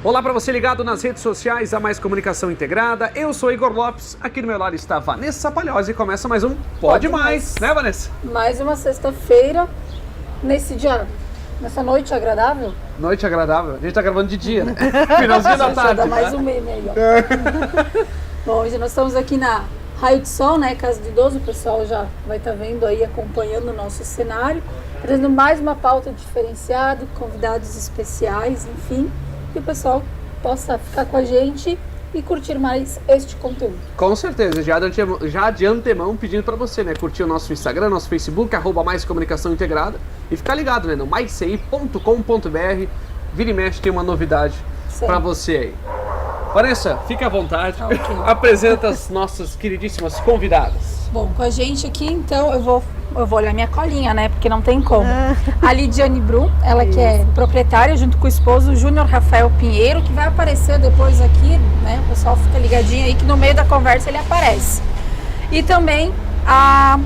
Olá para você ligado nas redes sociais, a Mais Comunicação Integrada. Eu sou Igor Lopes, aqui do meu lado está Vanessa Palhosi e começa mais um Pode Mais, né, Vanessa? Mais uma sexta-feira, nessa noite agradável. Noite agradável, a gente tá gravando de dia, né? Finalzinho da tarde. Dá mais um meme aí, ó. Bom, hoje nós estamos aqui na Raio de Sol, né, Casa do Idoso, o pessoal já vai estar vendo aí, acompanhando o nosso cenário, trazendo mais uma pauta diferenciada, convidados especiais, enfim, que o pessoal possa ficar com a gente e curtir mais este conteúdo. Com certeza, já de antemão pedindo para você, né, curtir o nosso Instagram, nosso Facebook, @Mais Comunicação Integrada e ficar ligado, né, no maisci.com.br, vira e mexe tem uma novidade para você aí. Vanessa, fica à vontade, okay. Apresenta as nossas queridíssimas convidadas. Bom, com a gente aqui, então, eu vou olhar minha colinha, né, porque não tem como. A Lidiane Brum, ela que é proprietária, junto com o esposo Júnior Rafael Pinheiro, que vai aparecer depois aqui, né, o pessoal fica ligadinho aí, que no meio da conversa ele aparece. E também a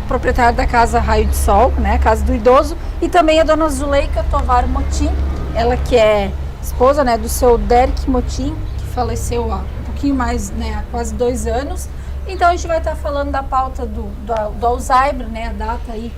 proprietária da Casa Raio de Sol, né, Casa do Idoso, e também a dona Zuleika Tovar Motim, ela que é esposa, né, do seu Derek Motim, que faleceu há um pouquinho mais, né, há quase 2 anos. Então a gente vai estar falando da pauta do Alzheimer, né, a data aí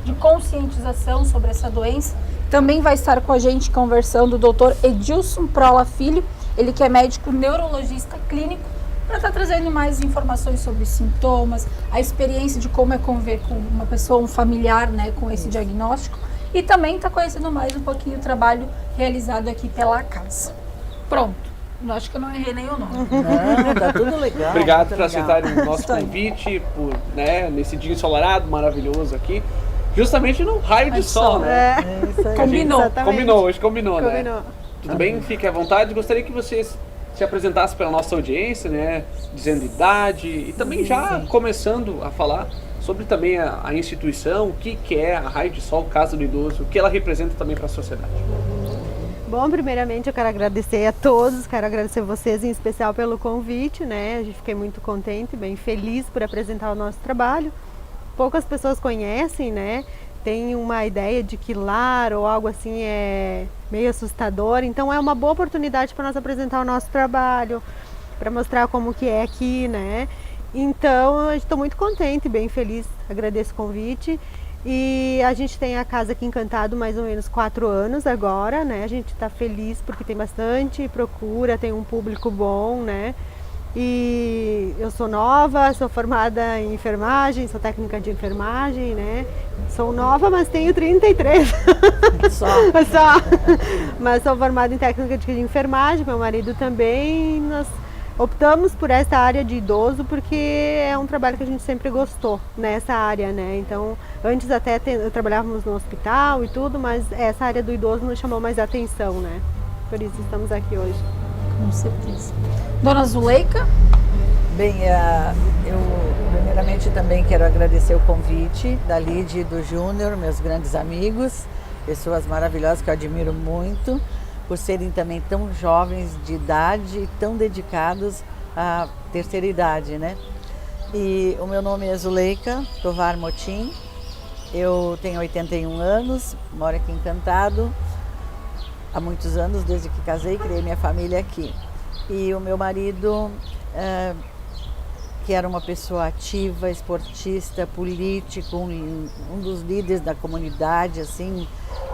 de conscientização sobre essa doença. Também vai estar com a gente conversando o Dr. Edilson Prola Filho, ele que é médico neurologista clínico, para estar trazendo mais informações sobre sintomas, a experiência de como é conviver com uma pessoa, um familiar, né, com esse diagnóstico, e também está conhecendo mais um pouquinho o trabalho realizado aqui pela casa. Pronto. Acho que eu não errei nenhum nome. Não, tá tudo legal. Obrigado por aceitarem o nosso convite, por, né, nesse dia ensolarado, maravilhoso aqui. Justamente no raio de sol, né? Isso aí. Combinou, combinou, né? Tudo bem? Fique à vontade. Gostaria que vocês se apresentassem para a nossa audiência, né? Dizendo idade e também já começando a falar sobre também a instituição, o que é a Raio de Sol Casa do Idoso, o que ela representa também para a sociedade. Bom, primeiramente eu quero agradecer a todos, quero agradecer vocês em especial pelo convite, né? Fiquei muito contente, bem feliz por apresentar o nosso trabalho. Poucas pessoas conhecem, né? Tem uma ideia de que lar ou algo assim é meio assustador, então é uma boa oportunidade para nós apresentar o nosso trabalho, para mostrar como que é aqui, né? Então, eu estou muito contente, bem feliz, agradeço o convite. E a gente tem a casa aqui Encantado mais ou menos 4 anos agora, né? A gente está feliz porque tem bastante procura, tem um público bom, né? E eu sou nova, sou formada em enfermagem, sou técnica de enfermagem, né? Sou nova, mas tenho 33. Só. Mas sou formada em técnica de enfermagem, meu marido também. Nós optamos por essa área de idoso porque é um trabalho que a gente sempre gostou nessa área, né? Então, antes até trabalhávamos no hospital e tudo, mas essa área do idoso nos chamou mais atenção, né? Por isso estamos aqui hoje. Com certeza. Dona Zuleika? Bem, eu primeiramente também quero agradecer o convite da Lídia e do Júnior, meus grandes amigos, pessoas maravilhosas que eu admiro muito, por serem também tão jovens de idade e tão dedicados à terceira idade, né? E o meu nome é Zuleika Tovar Motim, eu tenho 81 anos, moro aqui em Encantado há muitos anos, desde que casei, criei minha família aqui. E o meu marido, que era uma pessoa ativa, esportista, político, um dos líderes da comunidade, assim,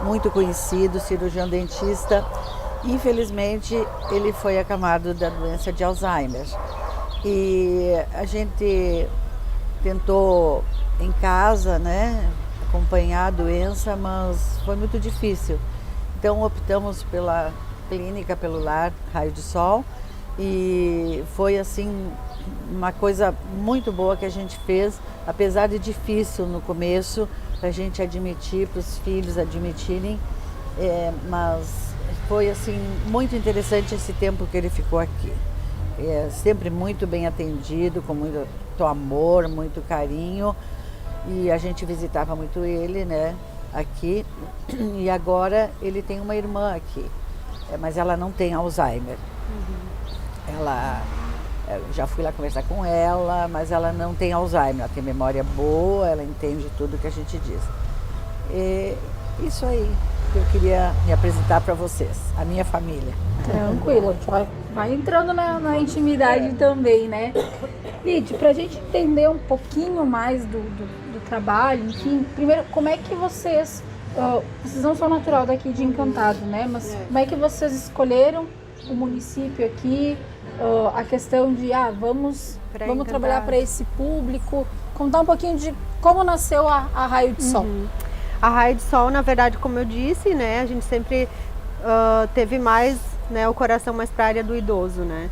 muito conhecido, cirurgião dentista. Infelizmente, ele foi acamado da doença de Alzheimer. E a gente tentou em casa, né, acompanhar a doença, mas foi muito difícil. Então optamos pela clínica, pelo lar Raio de Sol, e foi assim uma coisa muito boa que a gente fez, apesar de difícil no começo, para a gente admitir, para os filhos admitirem, mas foi assim muito interessante esse tempo que ele ficou aqui. Sempre muito bem atendido, com muito amor, muito carinho, e a gente visitava muito ele, né, aqui. E agora ele tem uma irmã aqui, mas ela não tem Alzheimer. Ela Já fui lá conversar com ela, mas ela não tem Alzheimer, ela tem memória boa, ela entende tudo que a gente diz. E isso aí que eu queria me apresentar para vocês, a minha família. Tranquilo, a gente vai entrando na intimidade também, né? Lid, pra gente entender um pouquinho mais do trabalho, enfim, primeiro, como é que vocês não são natural daqui de Encantado, né? Mas como é que vocês escolheram o município aqui, a questão de, vamos trabalhar para esse público, contar um pouquinho de como nasceu a Raio de Sol. A Raio de Sol, na verdade, como eu disse, né, a gente sempre teve mais, né, o coração mais para a área do idoso, né.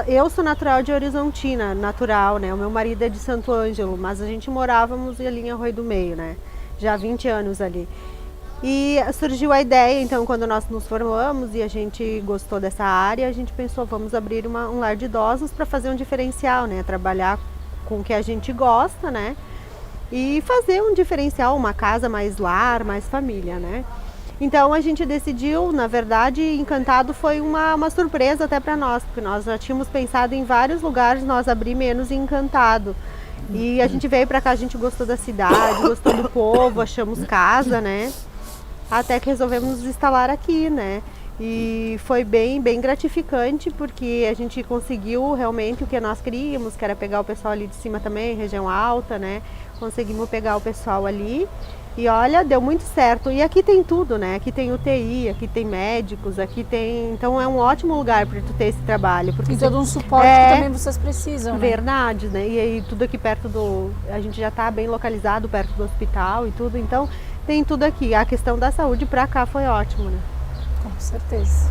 Eu sou natural de Horizontina, natural, né, o meu marido é de Santo Ângelo, mas a gente morávamos ali em Arroio do Meio, né, já há 20 anos ali. E surgiu a ideia, então, quando nós nos formamos e a gente gostou dessa área, a gente pensou, vamos abrir um lar de idosos para fazer um diferencial, né, trabalhar com o que a gente gosta, né, e fazer um diferencial, uma casa mais lar, mais família, né. Então a gente decidiu, na verdade, Encantado foi uma surpresa até para nós, porque nós já tínhamos pensado em vários lugares nós abrir menos em Encantado. E a gente veio para cá, a gente gostou da cidade, gostou do povo, achamos casa, né, até que resolvemos nos instalar aqui, né. E foi bem gratificante, porque a gente conseguiu realmente o que nós queríamos, que era pegar o pessoal ali de cima também, região alta, né. Conseguimos pegar o pessoal ali e olha, deu muito certo. E aqui tem tudo, né? Aqui tem UTI, aqui tem médicos, aqui tem... Então é um ótimo lugar para tu ter esse trabalho. Porque e todo um suporte que também vocês precisam, né? Verdade, né? E aí tudo aqui perto do... A gente já está bem localizado perto do hospital e tudo, então tem tudo aqui. A questão da saúde para cá foi ótimo, né? Com certeza.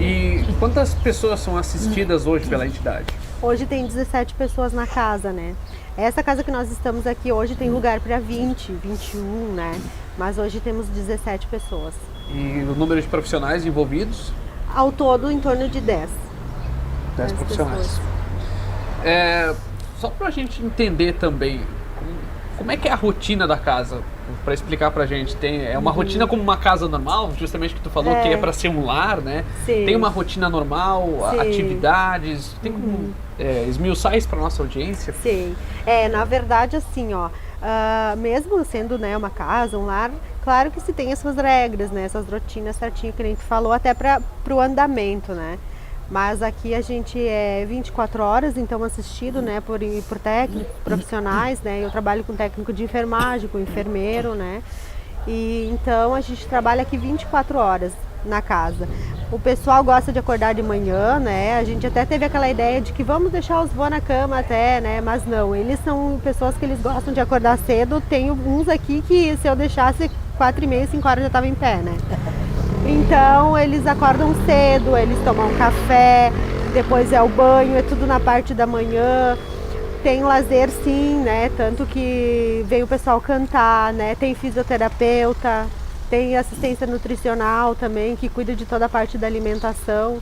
E quantas pessoas são assistidas hoje pela entidade? Hoje tem 17 pessoas na casa, né? Essa casa que nós estamos aqui hoje tem lugar para 20, 21, né? Mas hoje temos 17 pessoas. E o número de profissionais envolvidos? Ao todo, em torno de 10. 10 profissionais. Só para a gente entender também, como é que é a rotina da casa? Para explicar pra gente, é uma rotina como uma casa normal, justamente que tu falou que é para ser um lar, né? Sim. Tem uma rotina normal, Sim. atividades, tem como esmiuçar isso para nossa audiência? Sim, na verdade assim, ó, mesmo sendo, né, uma casa, um lar, claro que se tem as suas regras, né, essas rotinas certinho que a gente falou, até para o andamento, né. Mas aqui a gente é 24 horas, então assistido, né, por técnicos profissionais, né. Eu trabalho com técnico de enfermagem, com enfermeiro, né. E então a gente trabalha aqui 24 horas na casa. O pessoal gosta de acordar de manhã, né? A gente até teve aquela ideia de que vamos deixar os vô na cama até, né? Mas não, eles são pessoas que eles gostam de acordar cedo. Tem uns aqui que se eu deixasse 4h30, 5 horas já estava em pé, né? Então eles acordam cedo, eles tomam café, depois é o banho, é tudo na parte da manhã. Tem lazer sim, né? Tanto que vem o pessoal cantar, né? Tem fisioterapeuta, tem assistência nutricional também, que cuida de toda a parte da alimentação,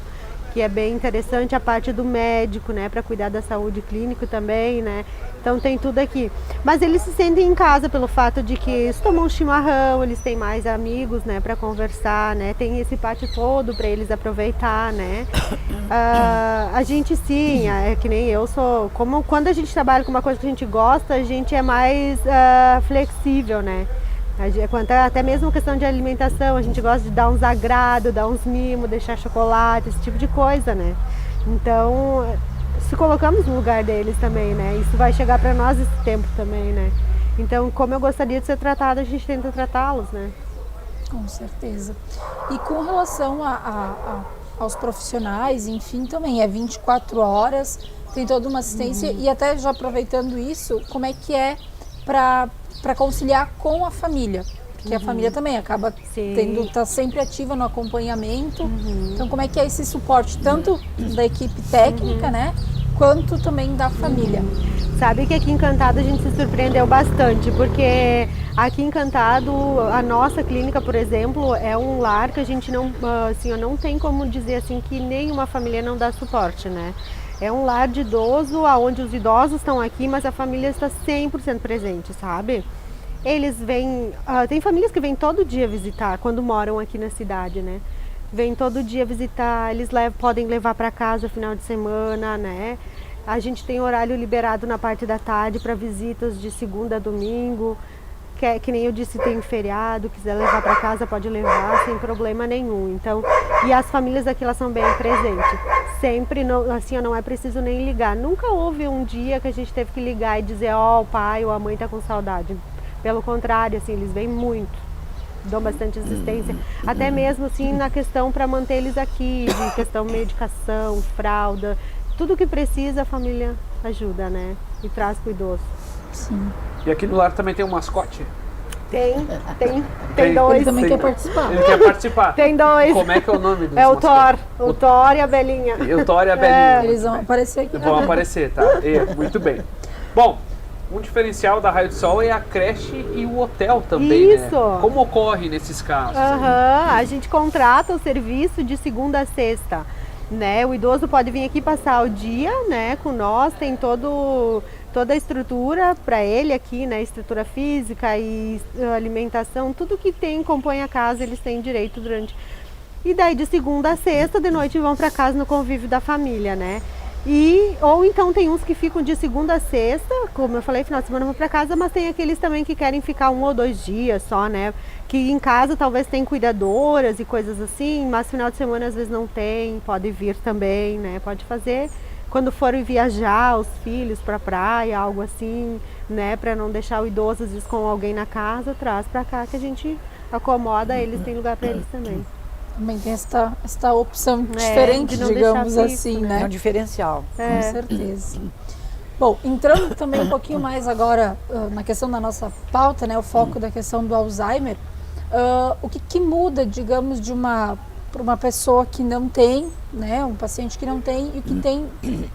que é bem interessante, a parte do médico, né? Para cuidar da saúde clínica também, né? Então tem tudo aqui. Mas eles se sentem em casa pelo fato de que eles tomam um chimarrão, eles têm mais amigos, né? Para conversar, né? Tem esse pátio todo para eles aproveitar, né? A gente sim, é que nem eu sou... Quando a gente trabalha com uma coisa que a gente gosta, a gente é mais flexível, né? Até mesmo questão de alimentação, a gente gosta de dar uns agrado, dar uns mimos, deixar chocolate, esse tipo de coisa, né? Então, se colocamos no lugar deles também, né? Isso vai chegar para nós esse tempo também, né? Então, como eu gostaria de ser tratada, a gente tenta tratá-los, né? Com certeza. E com relação aos profissionais, enfim, também é 24 horas, tem toda uma assistência e até já aproveitando isso, como é que é para conciliar com a família? Porque a família também acaba tá sempre ativa no acompanhamento. Então, como é que é esse suporte, tanto da equipe técnica, né, quanto também da família? Sabe que aqui em Encantado a gente se surpreendeu bastante, porque aqui em Encantado, a nossa clínica, por exemplo, é um lar que a gente não, assim, não tem como dizer assim que nenhuma família não dá suporte, né? É um lar de idoso, onde os idosos estão aqui, mas a família está 100% presente, sabe? Eles vêm, tem famílias que vêm todo dia visitar, quando moram aqui na cidade, né? vêm todo dia visitar, eles podem levar para casa final de semana, né? A gente tem horário liberado na parte da tarde para visitas de segunda a domingo, que nem eu disse, tem feriado, quiser levar para casa pode levar sem problema nenhum. Então, e as famílias aqui elas são bem presentes. Sempre, assim, não é preciso nem ligar. Nunca houve um dia que a gente teve que ligar e dizer, ó, o pai ou a mãe tá com saudade. Pelo contrário, assim, eles vêm muito, dão bastante assistência. Até mesmo, assim, na questão para manter eles aqui, de questão medicação, fralda, tudo que precisa a família ajuda, né? E traz pro idoso. Sim. E aqui no lar também tem um mascote? Tem dois. Ele também quer participar. Ele quer participar. Tem dois. Como é que é o nome dos É o mascotes? Thor. O Thor e a Belinha. E o Thor e a Belinha. Eles vão aparecer aqui. Vão aparecer, tá? Muito bem. Bom, um diferencial da Raio de Sol é a creche e o hotel também, Isso. né? Como ocorre nesses casos? A gente contrata o serviço de segunda a sexta, né? O idoso pode vir aqui passar o dia, né, com nós, tem toda a estrutura para ele aqui, né, estrutura física e alimentação, tudo que compõe a casa, eles têm direito durante. E daí de segunda a sexta, de noite vão para casa no convívio da família, né? Ou então tem uns que ficam de segunda a sexta, como eu falei, final de semana vão para casa, mas tem aqueles também que querem ficar 1 ou 2 dias só, né? Que em casa talvez tem cuidadoras e coisas assim, mas final de semana às vezes não tem, pode vir também, né? Pode fazer quando forem viajar os filhos para praia, algo assim, né? Para não deixar o idoso às vezes com alguém na casa, traz para cá que a gente acomoda eles, tem lugar para eles também. Também tem esta opção diferente, de não digamos deixar assim, fixo, né? É um diferencial. Com certeza. Bom, entrando também um pouquinho mais agora na questão da nossa pauta, né? O foco da questão do Alzheimer. O que muda, digamos, para uma pessoa que não tem, né? Um paciente que não tem e o que tem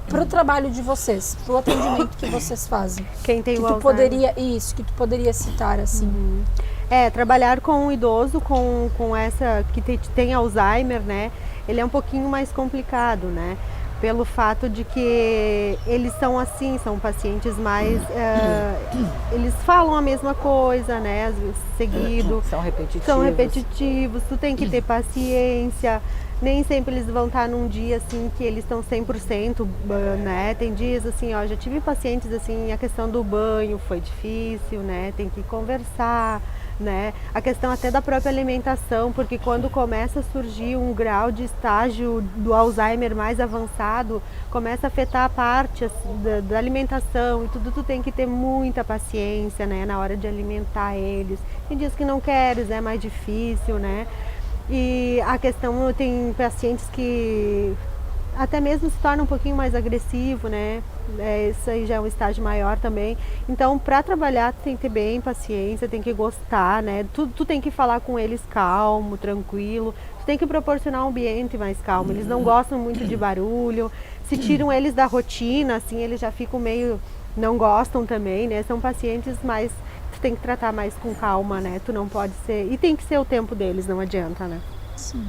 para o trabalho de vocês, para o atendimento que vocês fazem. Quem tem que o tu Alzheimer. que tu poderia citar assim. Trabalhar com um idoso com essa que tem Alzheimer, né? Ele é um pouquinho mais complicado, né? Pelo fato de que eles são assim, são pacientes mais, eles falam a mesma coisa, né? Às vezes seguido. São repetitivos, tu tem que ter paciência. Nem sempre eles vão estar num dia assim que eles estão 100%, né? Tem dias assim, ó, já tive pacientes assim, a questão do banho foi difícil, né? Tem que conversar, né? A questão até da própria alimentação, porque quando começa a surgir um grau de estágio do Alzheimer mais avançado, começa a afetar a parte assim, da alimentação e tudo, tu tem que ter muita paciência, né? Na hora de alimentar eles. Tem dias que não queres, é mais difícil, né? E a questão, tem pacientes que até mesmo se torna um pouquinho mais agressivo, né? Isso aí já é um estágio maior também. Então, para trabalhar, tu tem que ter bem paciência, tem que gostar, né? Tu tem que falar com eles calmo, tranquilo. Tu tem que proporcionar um ambiente mais calmo. Eles não gostam muito de barulho. Se tiram eles da rotina, assim, eles já ficam meio... Não gostam também, né? São pacientes mais... Tu tem que tratar mais com calma, né? Tu não pode ser... E tem que ser o tempo deles, não adianta, né? Sim.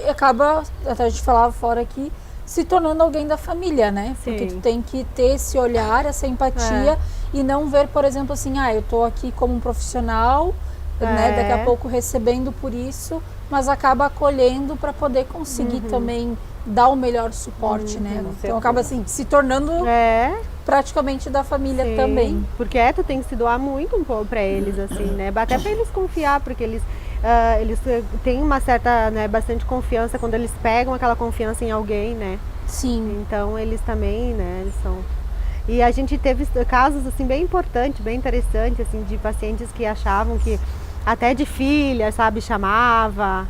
Acaba, até a gente falava fora aqui, se tornando alguém da família, né? Sim. Porque tu tem que ter esse olhar, essa empatia e não ver, por exemplo, assim, eu tô aqui como um profissional, né? Daqui a pouco recebendo por isso, mas acaba acolhendo para poder conseguir também dar o melhor suporte, né? Então acaba assim, se tornando praticamente da família também. Porque tu tem que se doar muito um pouco para eles, assim, né? Até para eles confiar, porque eles têm uma certa, né, bastante confiança quando eles pegam aquela confiança em alguém, né? Sim. Então eles também, né, eles são... E a gente teve casos, assim, bem importantes, bem interessantes, assim, de pacientes que achavam que até de filha, sabe,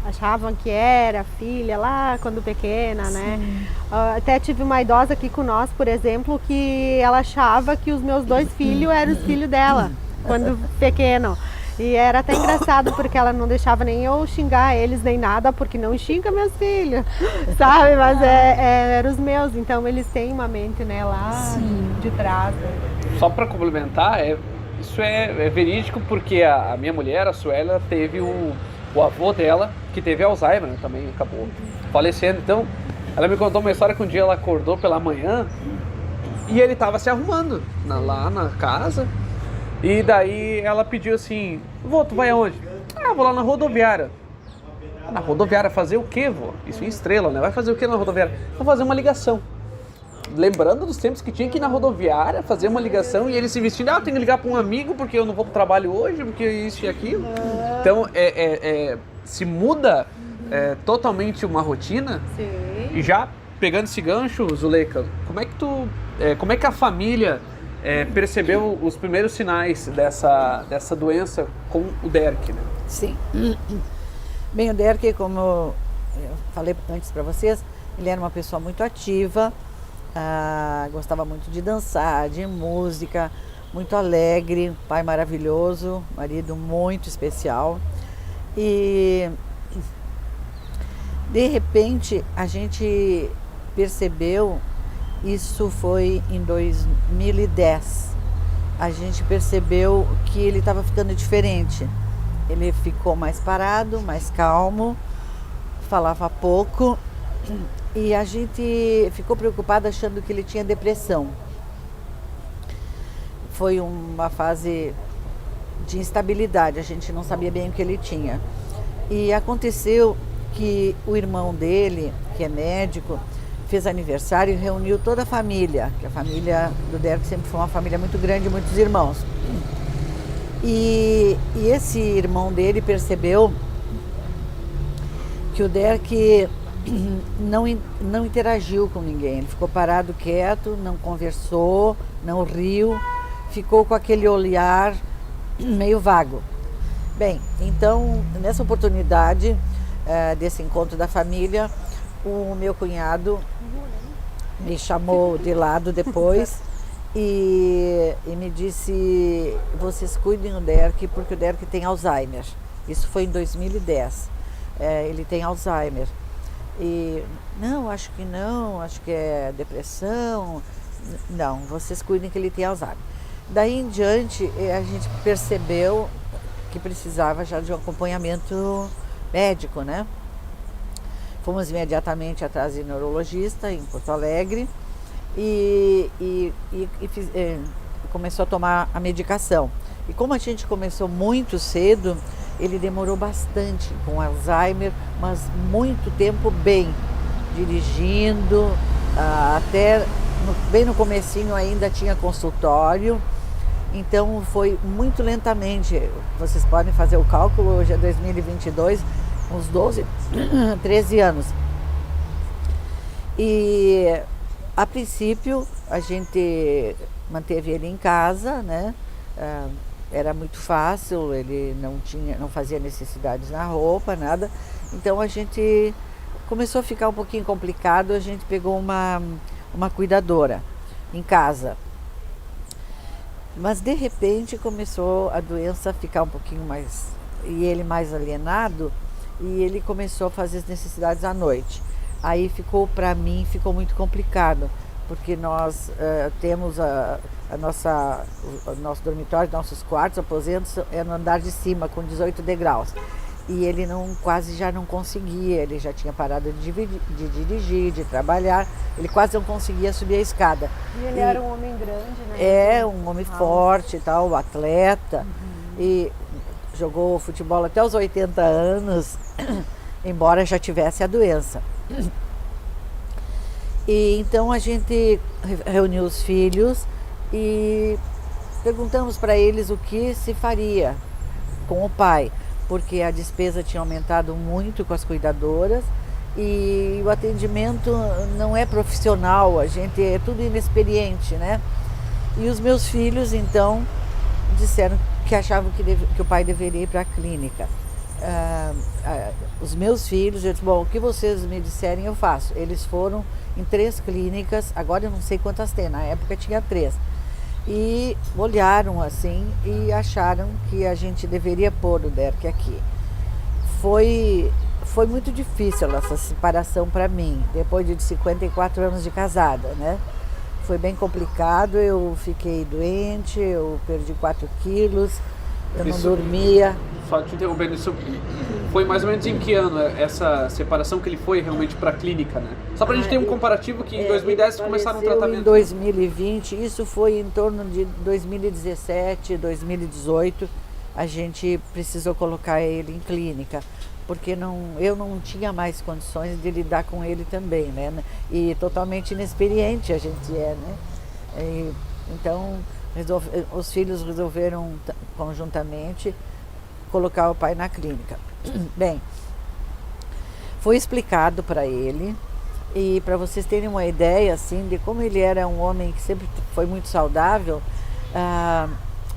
achavam que era filha lá quando pequena, né? Até tive uma idosa aqui com nós, por exemplo, que ela achava que os meus 2 filhos eram os filhos dela, quando pequeno. E era até engraçado, porque ela não deixava nem eu xingar eles, nem nada, porque não xinga meus filhos, sabe? Mas eram os meus, então eles têm uma mente, né, lá de trás. Né? Só para complementar, isso é verídico, porque a minha mulher, a Sueli, ela teve o avô dela, que teve Alzheimer, né, também acabou falecendo. Então, ela me contou uma história que um dia ela acordou pela manhã e ele estava se arrumando lá na casa. E daí ela pediu assim, vô, tu vai aonde? Vou lá na rodoviária. Na rodoviária fazer o quê, vô? Isso em Estrela, né? Vai fazer o quê na rodoviária? Vou fazer uma ligação. Lembrando dos tempos que tinha que ir na rodoviária fazer uma ligação e ele se vestindo, eu tenho que ligar para um amigo porque eu não vou pro trabalho hoje, porque isso e aquilo. Então, se muda totalmente uma rotina. Sim. E já pegando esse gancho, Zuleika, como é que a família percebeu os primeiros sinais dessa doença com o Derek, né? Sim. Bem, o Derek, como eu falei antes para vocês, ele era uma pessoa muito ativa, gostava muito de dançar, de música, muito alegre, pai maravilhoso, marido muito especial. E de repente a gente percebeu, isso foi em 2010, a gente percebeu que ele estava ficando diferente. Ele ficou mais parado, mais calmo, falava pouco e a gente ficou preocupada achando que ele tinha depressão. Foi uma fase de instabilidade, a gente não sabia bem o que ele tinha. E aconteceu que o irmão dele, que é médico, fez aniversário e reuniu toda a família, que a família do Derek sempre foi uma família muito grande, muitos irmãos. E esse irmão dele percebeu que o Derek não interagiu com ninguém, ele ficou parado, quieto, não conversou, não riu, ficou com aquele olhar meio vago. Bem, então, nessa oportunidade desse encontro da família, o meu cunhado me chamou de lado depois e me disse: vocês cuidem do Derek porque o Derek tem Alzheimer. Isso foi em 2010. Ele tem Alzheimer. E não, acho que é depressão. Não, vocês cuidem que ele tem Alzheimer. Daí em diante a gente percebeu que precisava já de um acompanhamento médico, né? Fomos imediatamente atrás de neurologista em Porto Alegre e começou a tomar a medicação. E como a gente começou muito cedo, ele demorou bastante com Alzheimer, mas muito tempo bem, dirigindo, até bem no comecinho ainda tinha consultório, então foi muito lentamente. Vocês podem fazer o cálculo, hoje é 2022, uns 12, 13 anos. E a princípio a gente manteve ele em casa, né? Era muito fácil, ele não fazia necessidades na roupa, nada. Então a gente começou a ficar um pouquinho complicado, a gente pegou uma cuidadora em casa. Mas de repente começou a doença a ficar um pouquinho mais, e ele mais alienado, e ele começou a fazer as necessidades à noite. Aí ficou muito complicado, porque nós temos o nosso dormitório, nossos quartos, aposentos, no andar de cima, com 18 degraus. E ele quase já não conseguia, ele já tinha parado de dirigir, de trabalhar, ele quase não conseguia subir a escada. E ele era um homem grande, né? Um homem forte e tal, atleta, e jogou futebol até os 80 anos, embora já tivesse a doença. E então a gente reuniu os filhos e perguntamos para eles o que se faria com o pai, porque a despesa tinha aumentado muito com as cuidadoras e o atendimento não é profissional, a gente é tudo inexperiente, né? E os meus filhos então disseram que achavam que o pai deveria ir para a clínica. Os meus filhos, eu disse, bom, o que vocês me disserem eu faço. Eles foram em 3 clínicas, agora eu não sei quantas tem, na época tinha 3. E olharam assim e acharam que a gente deveria pôr o Derek aqui. Foi muito difícil essa separação para mim, depois de 54 anos de casada, né? Foi bem complicado, eu fiquei doente, eu perdi 4 quilos, eu não dormia. Só te interrompendo, isso foi mais ou menos em que ano essa separação que ele foi realmente para a clínica, né? Só para a gente ter um comparativo que em 2010 começaram o tratamento. Em 2020, isso foi em torno de 2017, 2018, a gente precisou colocar ele em clínica, porque eu não tinha mais condições de lidar com ele também, né? E totalmente inexperiente a gente é, né? Então, os filhos resolveram conjuntamente colocar o pai na clínica. Bem, foi explicado para ele, e para vocês terem uma ideia assim de como ele era um homem que sempre foi muito saudável,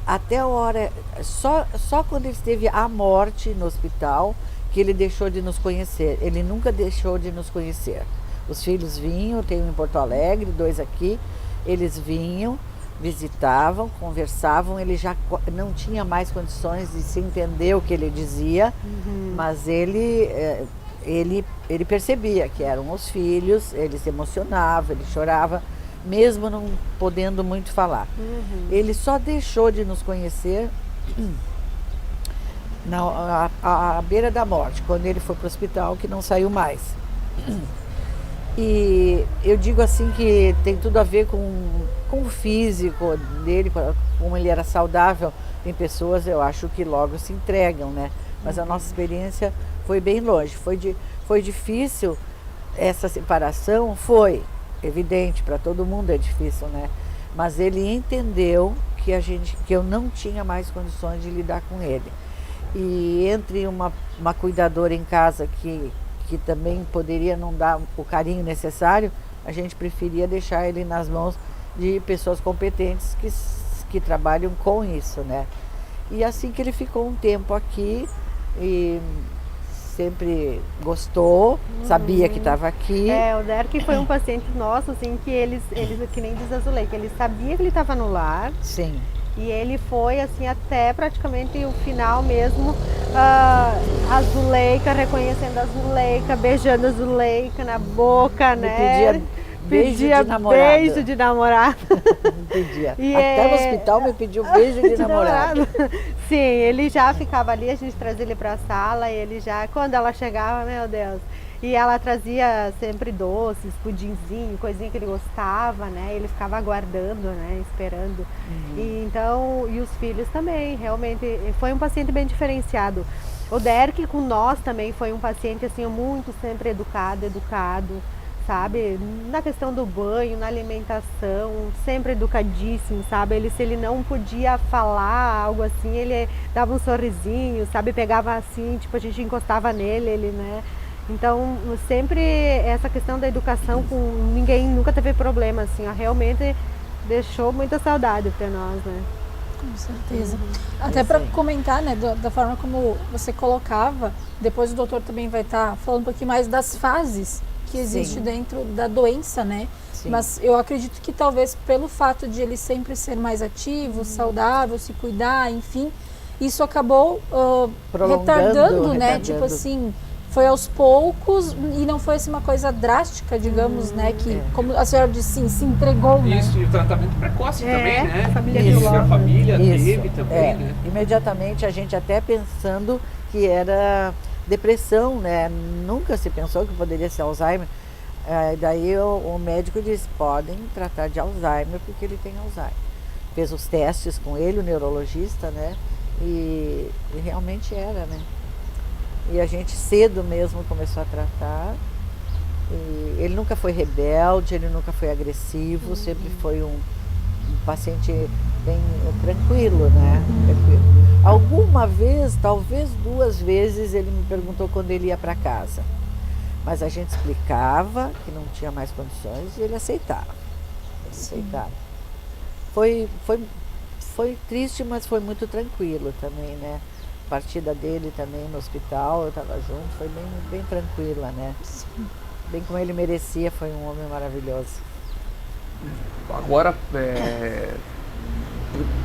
até a hora, só quando ele esteve à morte no hospital que ele deixou de nos conhecer. Ele nunca deixou de nos conhecer. Os filhos vinham, tem um em Porto Alegre, 2 aqui, eles vinham, visitavam, conversavam, ele já não tinha mais condições de se entender o que ele dizia, mas ele percebia que eram os filhos, ele se emocionava, ele chorava, mesmo não podendo muito falar. Ele só deixou de nos conhecer à beira da morte, quando ele foi para o hospital, que não saiu mais. E eu digo assim que tem tudo a ver com o físico dele, como ele era saudável. Tem pessoas, eu acho, que logo se entregam, né? Mas a nossa experiência foi bem longe. Foi difícil essa separação, foi evidente, para todo mundo é difícil, né? Mas ele entendeu que eu não tinha mais condições de lidar com ele. E entre uma cuidadora em casa que também poderia não dar o carinho necessário, a gente preferia deixar ele nas mãos de pessoas competentes que trabalham com isso, né? E assim que ele ficou um tempo aqui, e sempre gostou, sabia que estava aqui. O Derek foi um paciente nosso, assim, que eles que nem diz a Zuleika, ele sabia que ele estava no lar. Sim. E ele foi, assim, até praticamente o final mesmo, a Zuleika, reconhecendo a Zuleika, beijando a Zuleika na boca, né? Pedia beijo de namorado. Pedia. Até no hospital me pediu beijo de namorado. Sim, ele já ficava ali, a gente trazia ele para a sala, e ele já, quando ela chegava, meu Deus. E ela trazia sempre doces, pudinzinho, coisinha que ele gostava, né? Ele ficava aguardando, né? Esperando. E os filhos também, realmente, foi um paciente bem diferenciado. O Derek com nós também foi um paciente, assim, muito sempre educado, sabe? Na questão do banho, na alimentação, sempre educadíssimo, sabe? Se ele não podia falar algo assim, ele dava um sorrisinho, sabe? Pegava assim, tipo, a gente encostava nele, ele, né? Então, sempre essa questão da educação com ninguém nunca teve problema, assim, ó, realmente deixou muita saudade para nós, né? Com certeza. Até para comentar, né, da forma como você colocava, depois o doutor também vai estar falando um pouquinho mais das fases que existe dentro da doença, né? Sim. Mas eu acredito que talvez pelo fato de ele sempre ser mais ativo, saudável, se cuidar, enfim, isso acabou retardando, né? Tipo assim, foi aos poucos e não foi assim uma coisa drástica, digamos, né? Que, como a senhora disse, sim, se entregou, né? Isso, e o tratamento precoce também, né? A família a família teve também, né? Imediatamente a gente até pensando que era depressão, né? Nunca se pensou que poderia ser Alzheimer. Daí o médico disse, podem tratar de Alzheimer porque ele tem Alzheimer. Fez os testes com ele, o neurologista, né? E realmente era, né? E a gente cedo mesmo começou a tratar. E ele nunca foi rebelde, ele nunca foi agressivo, sempre foi um paciente bem tranquilo, né? Tranquilo. Alguma vez, talvez 2 vezes, ele me perguntou quando ele ia para casa. Mas a gente explicava que não tinha mais condições e ele aceitava. Foi triste, mas foi muito tranquilo também, né? A partida dele também no hospital, eu estava junto, foi bem tranquila, né? Sim. Bem como ele merecia, foi um homem maravilhoso. Agora,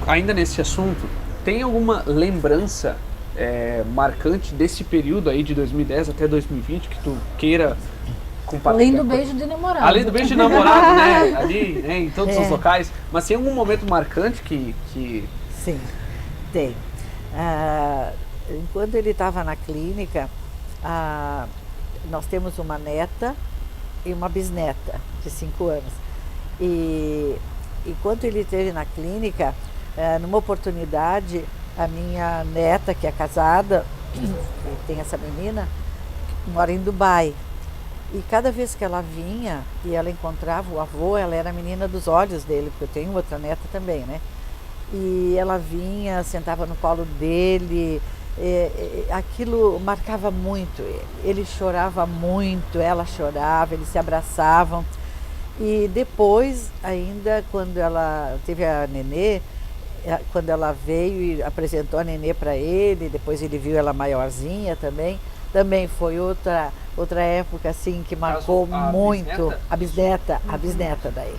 ainda nesse assunto, tem alguma lembrança marcante desse período aí de 2010 até 2020 que tu queira compartilhar? Além do beijo de namorado. Além do beijo de namorado, né? Ali, né? Em todos os locais. Mas tem algum momento marcante que... Sim, tem. Enquanto ele estava na clínica, nós temos uma neta e uma bisneta de 5 anos. E enquanto ele esteve na clínica, numa oportunidade, a minha neta, que é casada, que tem essa menina, mora em Dubai. E cada vez que ela vinha e ela encontrava o avô, ela era a menina dos olhos dele, porque eu tenho outra neta também, né? E ela vinha, sentava no colo dele, aquilo marcava muito ele. Ele chorava muito, ela chorava, eles se abraçavam. E depois, ainda quando ela teve a nenê, quando ela veio e apresentou a nenê para ele, depois ele viu ela maiorzinha também foi outra época assim que marcou muito. Bisneta? A bisneta daí.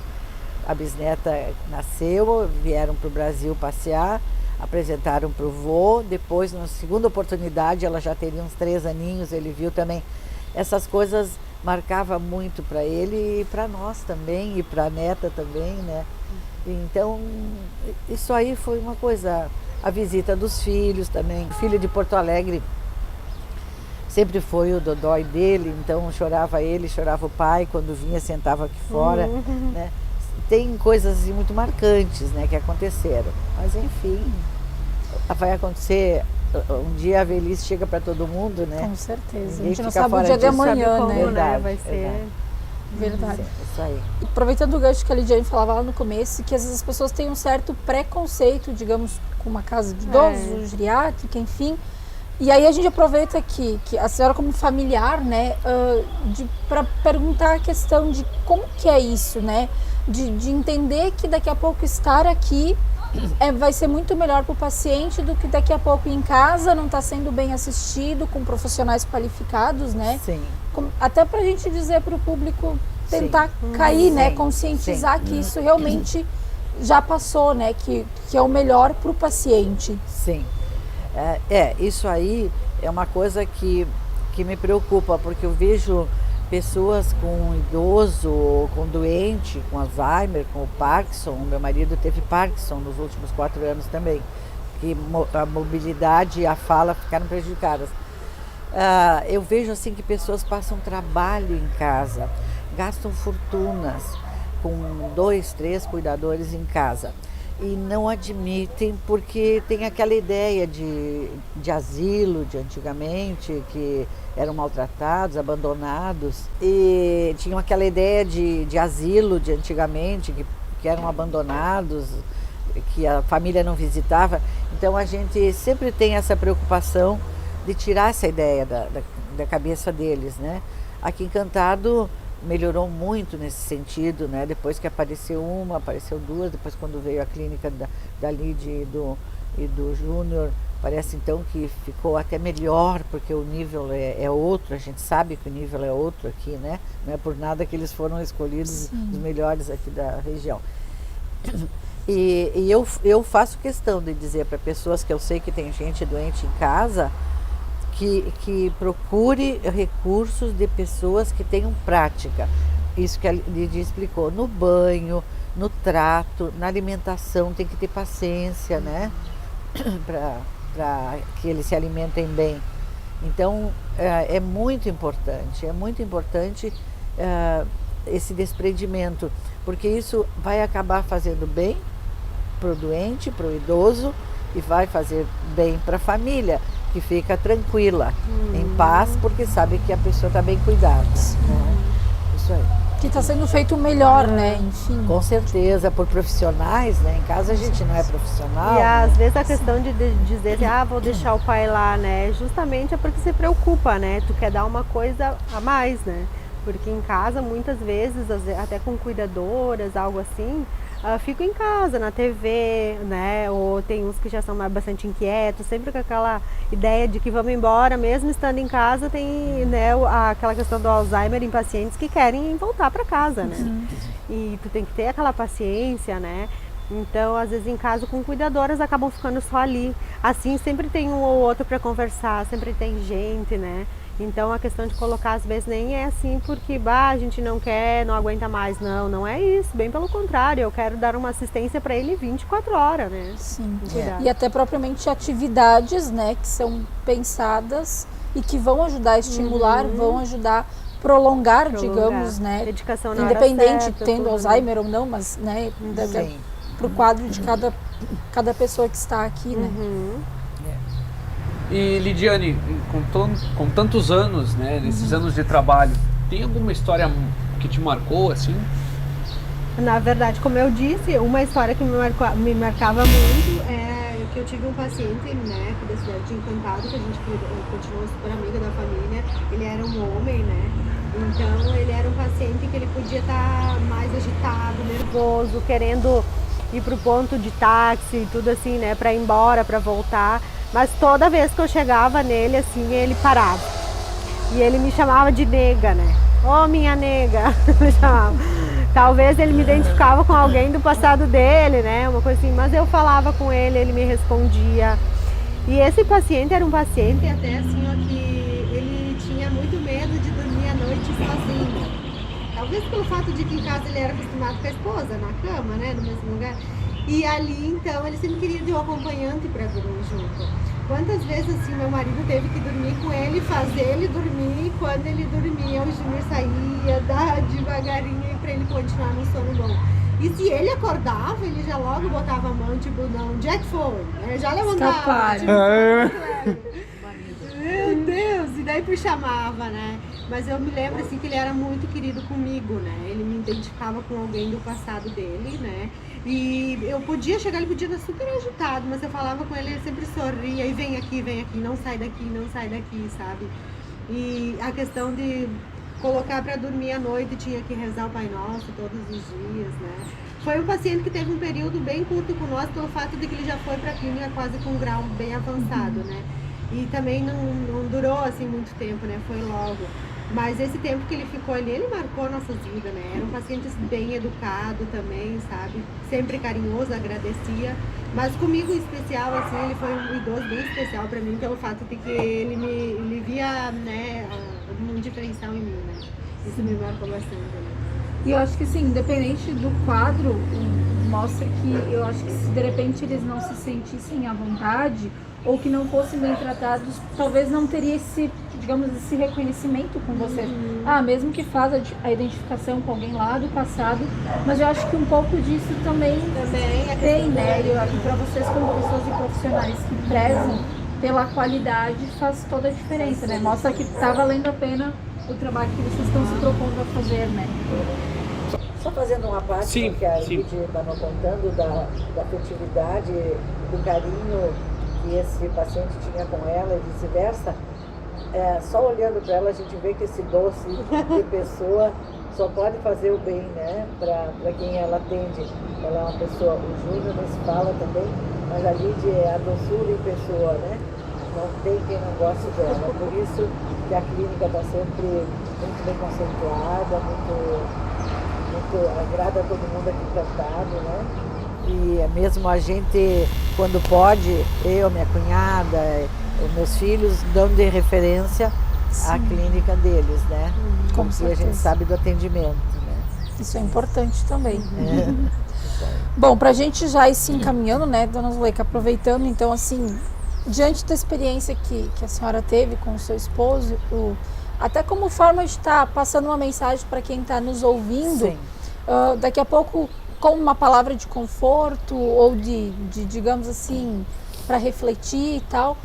A bisneta nasceu, vieram para o Brasil passear, apresentaram para o vô, depois, na segunda oportunidade, ela já teria uns 3 aninhos, ele viu também. Essas coisas marcava muito para ele e para nós também, e para a neta também, né? Então, isso aí foi uma coisa, a visita dos filhos também. O filho de Porto Alegre sempre foi o dodói dele, então chorava ele, chorava o pai, quando vinha sentava aqui fora, né? Tem coisas assim, muito marcantes, né, que aconteceram, mas enfim, vai acontecer, um dia a velhice chega para todo mundo, né? Com certeza, Ninguém a gente não fica sabe o fora dia de disso. amanhã, Sabe como, né? Verdade, Vai ser... Verdade. Isso aí. Aproveitando o gancho que a Lidiane falava lá no começo, que às vezes as pessoas têm um certo preconceito, digamos, com uma casa de idosos, geriátrica, enfim. E aí a gente aproveita que a senhora como familiar, né, para perguntar a questão de como que é isso, né? De entender que daqui a pouco estar aqui vai ser muito melhor para o paciente do que daqui a pouco em casa não está sendo bem assistido com profissionais qualificados, né? Sim. Até para a gente dizer para o público tentar cair, né? Conscientizar que isso realmente já passou, né? Que é o melhor para o paciente. Sim. Isso aí é uma coisa que me preocupa, porque eu vejo pessoas com idoso, com doente, com Alzheimer, com o Parkinson. O meu marido teve Parkinson nos últimos 4 anos também, que a mobilidade e a fala ficaram prejudicadas. Eu vejo assim que pessoas passam trabalho em casa, gastam fortunas com 2, 3 cuidadores em casa e não admitem, porque tem aquela ideia de asilo de antigamente, que eram maltratados, abandonados, e tinham aquela ideia de asilo de antigamente, que eram abandonados, que a família não visitava. Então a gente sempre tem essa preocupação de tirar essa ideia da cabeça deles, né? Aqui em Encantado melhorou muito nesse sentido, né? Depois que apareceu 2, depois quando veio a clínica da Lídia e do Júnior, parece então que ficou até melhor, porque o nível é outro, a gente sabe que o nível é outro aqui, né? Não é por nada que eles foram escolhidos os melhores aqui da região. E eu faço questão de dizer para pessoas que eu sei que tem gente doente em casa, que procure recursos de pessoas que tenham prática. Isso que a Lídia explicou, no banho, no trato, na alimentação, tem que ter paciência, né? Para que eles se alimentem bem. Então, é muito importante esse desprendimento, porque isso vai acabar fazendo bem para o doente, para o idoso, e vai fazer bem para a família, que fica tranquila, em paz, porque sabe que a pessoa está bem cuidada. Né? Isso aí. Que está sendo feito melhor, né? Enfim. Com certeza, por profissionais, né? Em casa a gente não é profissional. E às vezes a questão de dizer, vou deixar o pai lá, né? Justamente é porque se preocupa, né? Tu quer dar uma coisa a mais, né? Porque em casa, muitas vezes, até com cuidadoras, algo assim, fico em casa, na TV, né? Ou tem uns que já são bastante inquietos, sempre com aquela ideia de que vamos embora, mesmo estando em casa, tem, né, aquela questão do Alzheimer em pacientes que querem voltar para casa, né? E tu tem que ter aquela paciência, né? Então, às vezes em casa com cuidadoras acabam ficando só ali. Assim, sempre tem um ou outro para conversar, sempre tem gente, né? Então a questão de colocar às vezes nem é assim porque a gente não quer, não aguenta mais. Não é isso, bem pelo contrário, eu quero dar uma assistência para ele 24 horas, né? Sim. E até propriamente atividades, né, que são pensadas e que vão ajudar a estimular, vão ajudar a prolongar, digamos, né? Dedicação na independente hora certa, tendo tudo, Alzheimer ou não, mas, né, para o quadro de cada pessoa que está aqui, né? E Lidiane, com tantos anos, né, nesses anos de trabalho, tem alguma história que te marcou, assim? Na verdade, como eu disse, uma história que me marcava muito é que eu tive um paciente, né, aqui da cidade de Encantado, que a gente continuou super amiga da família. Ele era um homem, né? Então ele era um paciente que ele podia estar mais agitado, nervoso, querendo ir pro ponto de táxi e tudo assim, né, para ir embora, para voltar. Mas toda vez que eu chegava nele, assim, ele parava. E ele me chamava de nega, né? Ô, minha nega, me chamava. Talvez ele me identificava com alguém do passado dele, né? Uma coisa assim, mas eu falava com ele, ele me respondia. E esse paciente era um paciente até assim, ó, que ele tinha muito medo de dormir à noite sozinho. Talvez pelo fato de que em casa ele era acostumado com a esposa, na cama, né? No mesmo lugar. E ali, então, ele sempre queria de um acompanhante para dormir junto. Quantas vezes, assim, meu marido teve que dormir com ele, fazer ele dormir, e quando ele dormia, o Júnior saía, dar devagarinho para ele continuar no sono bom. E se ele acordava, ele já logo botava a mão, tipo, não, onde é que foi? Ele já levantava. Tipo, meu Deus, e daí chamava, né? Mas eu me lembro, assim, que ele era muito querido comigo, né? Ele me identificava com alguém do passado dele, né? E eu podia chegar, ele podia estar super agitado, mas eu falava com ele, ele sempre sorria e vem aqui, não sai daqui, sabe? E a questão de colocar para dormir à noite, tinha que rezar o Pai Nosso todos os dias, né? Foi um paciente que teve um período bem curto com nós, pelo fato de que ele já foi para a clínica quase com um grau bem avançado, né? E também não durou assim muito tempo, né? Foi logo. Mas esse tempo que ele ficou ali, ele marcou nossas vidas, né? Era um paciente bem educado também, sabe? Sempre carinhoso, agradecia. Mas comigo em especial, assim, ele foi um idoso bem especial para mim, pelo fato de que ele via, né, um diferencial em mim, né? Isso me marcou bastante, né? E eu acho que assim, independente do quadro, mostra que eu acho que se de repente eles não se sentissem à vontade ou que não fossem bem tratados, talvez não teria esse, digamos, esse reconhecimento com você. Mesmo que faça a identificação com alguém lá do passado, mas eu acho que um pouco disso também tem, né? Eu acho que para vocês como pessoas e profissionais que prezam pela qualidade faz toda a diferença, né? Mostra que tá valendo a pena o trabalho que vocês estão se propondo a fazer, né? Só fazendo uma parte do que a Lidia estava contando, da afetividade, do carinho que esse paciente tinha com ela e vice-versa, só olhando para ela a gente vê que esse doce de pessoa só pode fazer o bem, né, para quem ela atende. Ela é uma pessoa, o Júnior não se fala também, mas a Lidia é a doçura em pessoa, né? Não tem quem não goste dela. Por isso que a clínica está sempre muito bem conceituada, muito agrada a todo mundo aqui plantado, né? E mesmo a gente, quando pode, eu, minha cunhada, os meus filhos, dão de referência à clínica deles, né? Porque a gente sabe do atendimento, né? Isso é importante também. Bom, pra gente já ir se encaminhando, né, dona Zuleika, aproveitando, então, assim, diante da experiência que a senhora teve com o seu esposo, até como forma de estar passando uma mensagem para quem está nos ouvindo, daqui a pouco, com uma palavra de conforto ou de digamos assim, para refletir e tal,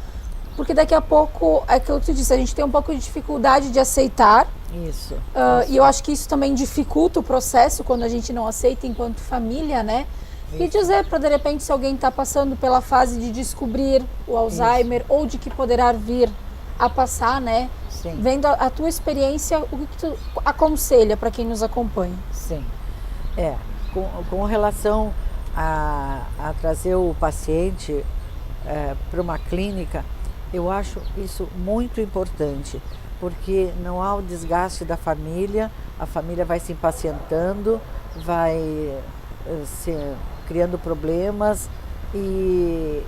porque daqui a pouco, é que eu te disse, a gente tem um pouco de dificuldade de aceitar. Isso. E eu acho que isso também dificulta o processo quando a gente não aceita enquanto família, né? Isso. E dizer para, de repente, se alguém está passando pela fase de descobrir o Alzheimer ou de que poderá vir a passar, né? Sim. Vendo a tua experiência, o que tu aconselha para quem nos acompanha? Sim. Com relação a trazer o paciente para uma clínica, eu acho isso muito importante, porque não há o desgaste da família, a família vai se impacientando, vai se criando problemas e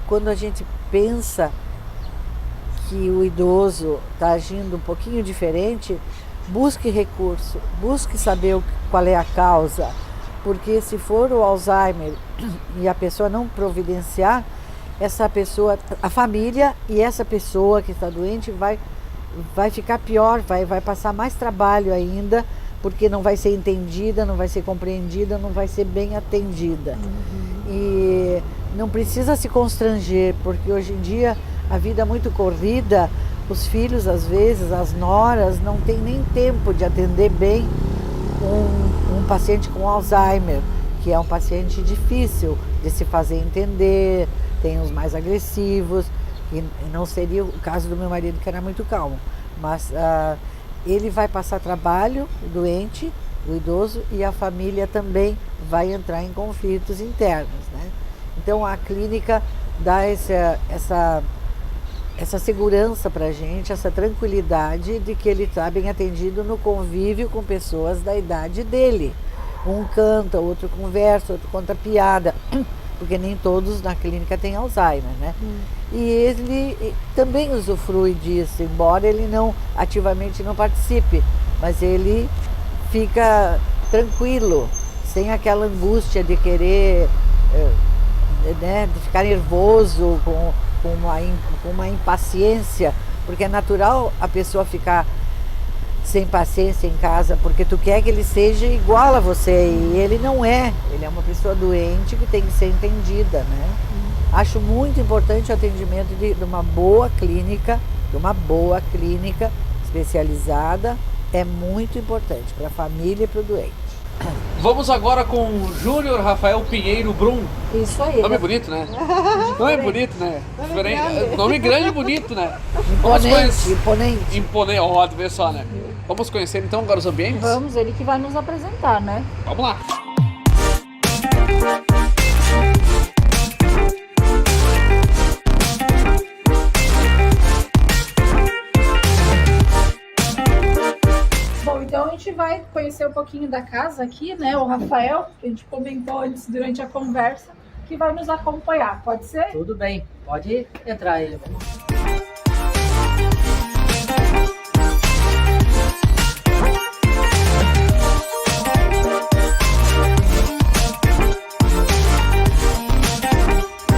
quando a gente pensa que o idoso está agindo um pouquinho diferente, busque recurso, busque saber qual é a causa, porque se for o Alzheimer e a pessoa não providenciar, essa pessoa, a família e essa pessoa que está doente vai ficar pior, vai passar mais trabalho ainda, porque não vai ser entendida, não vai ser compreendida, não vai ser bem atendida. E não precisa se constranger, porque hoje em dia a vida muito corrida, os filhos às vezes, as noras, não têm nem tempo de atender bem um paciente com Alzheimer, que é um paciente difícil de se fazer entender, tem os mais agressivos, e não seria o caso do meu marido, que era muito calmo, mas ele vai passar trabalho, o doente, o idoso, e a família também vai entrar em conflitos internos, né? Então a clínica dá essa segurança para a gente, essa tranquilidade de que ele está bem atendido no convívio com pessoas da idade dele. Um canta, outro conversa, outro conta piada, porque nem todos na clínica têm Alzheimer, né? E ele também usufrui disso, embora ele não ativamente não participe, mas ele fica tranquilo, sem aquela angústia de querer, né, de ficar nervoso, com uma impaciência, porque é natural a pessoa ficar sem paciência em casa, porque tu quer que ele seja igual a você, e ele não é, ele é uma pessoa doente que tem que ser entendida, né? Acho muito importante o atendimento de uma boa clínica, especializada, é muito importante para a família e para o doente. Vamos agora com o Júnior Rafael Pinheiro Brum. Isso aí. Nome bonito, né? Nome bonito, né? Nome grande e bonito, né? Imponente. Ó, tu vê só, né? Vamos conhecer então agora os ambientes? Vamos, ele que vai nos apresentar, né? Vamos lá. Bom, então a gente vai conhecer um pouquinho da casa aqui, né? O Rafael, que a gente comentou antes durante a conversa, que vai nos acompanhar. Pode ser? Tudo bem, pode entrar ele.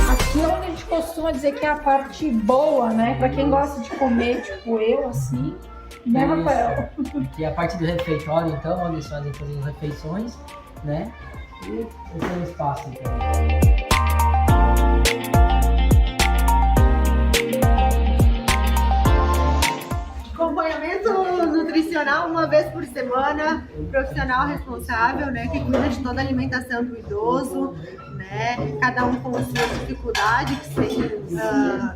Aqui é onde a gente costuma dizer que é a parte boa, né? Pra quem gosta de comer, tipo eu, assim. Né, Rafael? Aqui é a parte do refeitório, então, onde eles fazem todas as refeições, né? E esse é o espaço, então. Acompanhamento nutricional uma vez por semana, profissional responsável, né, que cuida de toda a alimentação do idoso, né, cada um com as suas dificuldades, que tem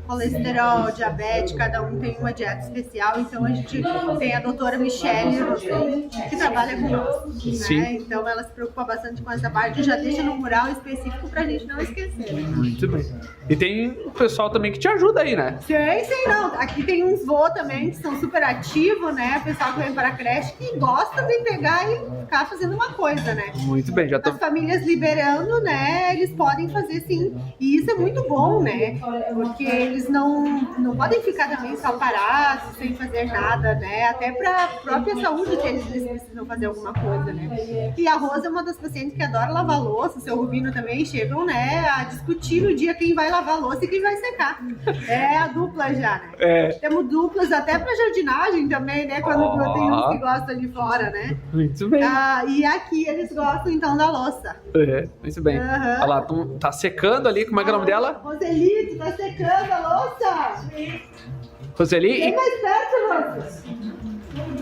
colesterol, diabetes, cada um tem uma dieta especial, então a gente tem a doutora Michele Rosem, que trabalha conosco, né, então ela se preocupa bastante com essa parte, já deixa no mural específico pra gente não esquecer. Muito bem. E tem o pessoal também que te ajuda aí, né? Sim, não. Aqui tem uns vô também que são super ativos, né? O pessoal que vem para a creche que gosta de pegar e ficar fazendo uma coisa, né? Muito bem, já tô... As famílias liberando, né? Eles podem fazer sim. E isso é muito bom, né? Porque eles não podem ficar também só parados, sem fazer nada, né? Até para a própria saúde deles, eles precisam fazer alguma coisa, né? E a Rosa é uma das pacientes que adora lavar louça, o seu Rubino também chegam, né? A discutir no dia quem vai lavar a louça e quem vai secar. É a dupla já, né? É. Temos duplas até para jardinagem também, né? Quando tem uns que gostam ali fora, né? Muito bem. E aqui eles gostam então da louça. É, muito bem. Olha lá, tá secando ali, como é que é o nome dela? Roseli, tu tá secando a louça? Roseli? Vem mais perto, Rosa.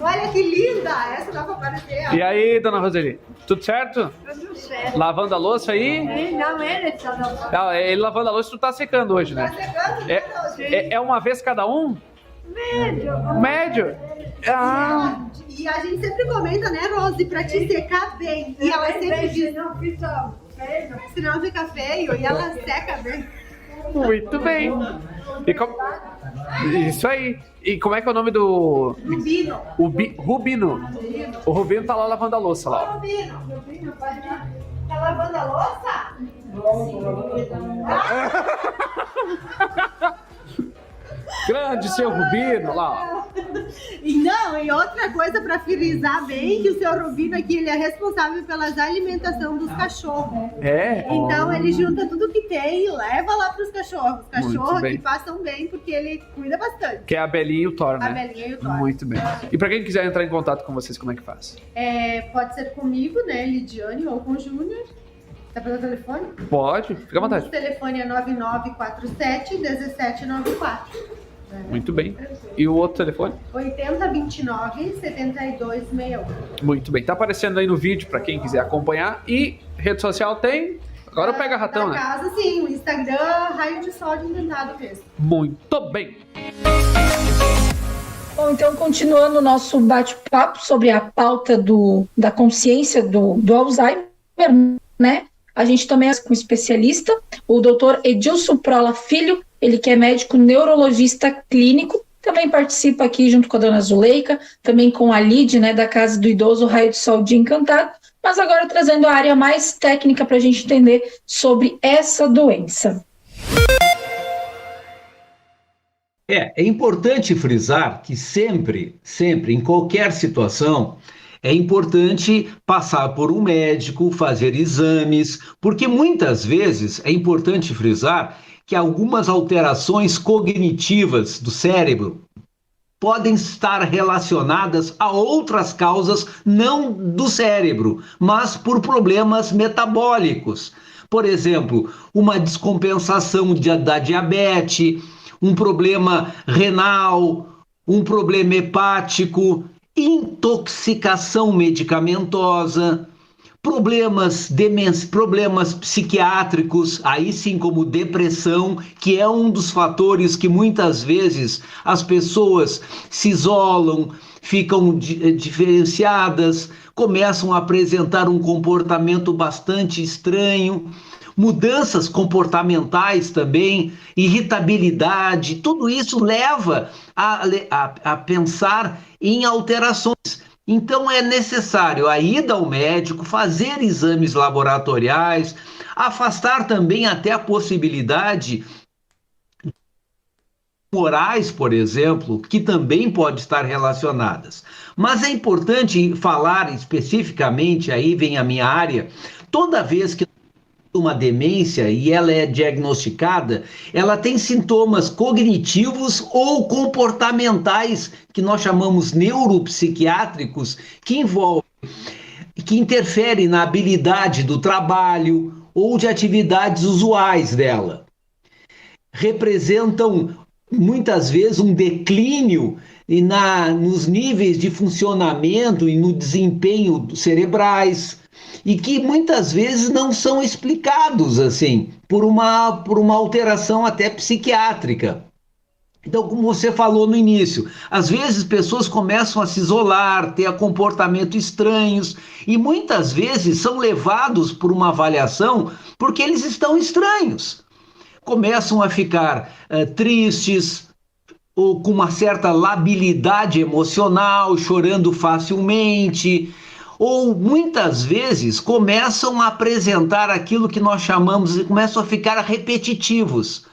Olha que linda! Essa dá pra aparecer, ó. E aí, dona Roseli? Tudo certo? Tudo certo. Lavando a louça aí? Não, ele tá lavando. Não, ele lavando a louça, tu tá secando hoje, né? Tá secando, né, Roseli? É uma vez cada um? Médio. Médio? Ah. E a gente sempre comenta, né, Rose, pra te secar bem. E ela sempre diz, Não fica feio. senão fica feio, e ela seca bem. Muito bem. Isso aí. E como é que é o nome do... Rubino. Rubino. O Rubino tá lá lavando a louça lá. Rubino, pode ir. Tá lavando a louça? Grande seu Rubino lá. E outra coisa para frisar bem, que o seu Rubino aqui, ele é responsável pela alimentação dos cachorros. É? Então ele junta tudo que tem e leva lá pros cachorros. Os Muito cachorros bem. que passam bem, porque ele cuida bastante. Que é a Belinha e o Thor, né? A Belinha e o Thor. Muito bem. E pra quem quiser entrar em contato com vocês, como é que faz? Pode ser comigo, né, Lidiane, ou com o Júnior. Tá pelo telefone? Pode, fica à vontade. O telefone é 9947-1794. Muito bem. E o outro telefone? 8029-7261. Muito bem. Tá aparecendo aí no vídeo para quem quiser acompanhar. E rede social tem? Agora pega ratão, da né? casa, sim. O Instagram, Raio de Sol de Encantado mesmo. Muito bem. Bom, então, continuando o nosso bate-papo sobre a pauta da consciência do Alzheimer, né? A gente também é com um especialista, o Dr. Edilson Prola Filho, ele que é médico neurologista clínico, também participa aqui junto com a dona Zuleika, também com a Lid, né, da Casa do Idoso Raio de Sol de Encantado, mas agora trazendo a área mais técnica para a gente entender sobre essa doença. É importante frisar que sempre, em qualquer situação, é importante passar por um médico, fazer exames, porque muitas vezes é importante frisar que algumas alterações cognitivas do cérebro podem estar relacionadas a outras causas, não do cérebro, mas por problemas metabólicos. Por exemplo, uma descompensação da diabetes, um problema renal, um problema hepático, intoxicação medicamentosa, problemas psiquiátricos, aí sim como depressão, que é um dos fatores que muitas vezes as pessoas se isolam, ficam diferenciadas, começam a apresentar um comportamento bastante estranho, mudanças comportamentais também, irritabilidade, tudo isso leva a pensar em alterações. Então é necessário a ida ao médico, fazer exames laboratoriais, afastar também até a possibilidade morais, por exemplo, que também pode estar relacionadas. Mas é importante falar especificamente, aí vem a minha área, toda vez que uma demência e ela é diagnosticada, ela tem sintomas cognitivos ou comportamentais, que nós chamamos neuropsiquiátricos, que interferem na habilidade do trabalho ou de atividades usuais dela. Representam muitas vezes um declínio nos níveis de funcionamento e no desempenho cerebrais, e que muitas vezes não são explicados assim por uma alteração até psiquiátrica. Então, como você falou no início, às vezes pessoas começam a se isolar, ter comportamentos estranhos e muitas vezes são levados por uma avaliação porque eles estão estranhos. Começam a ficar tristes ou com uma certa labilidade emocional, chorando facilmente, ou muitas vezes começam a apresentar aquilo que nós chamamos e começam a ficar repetitivos.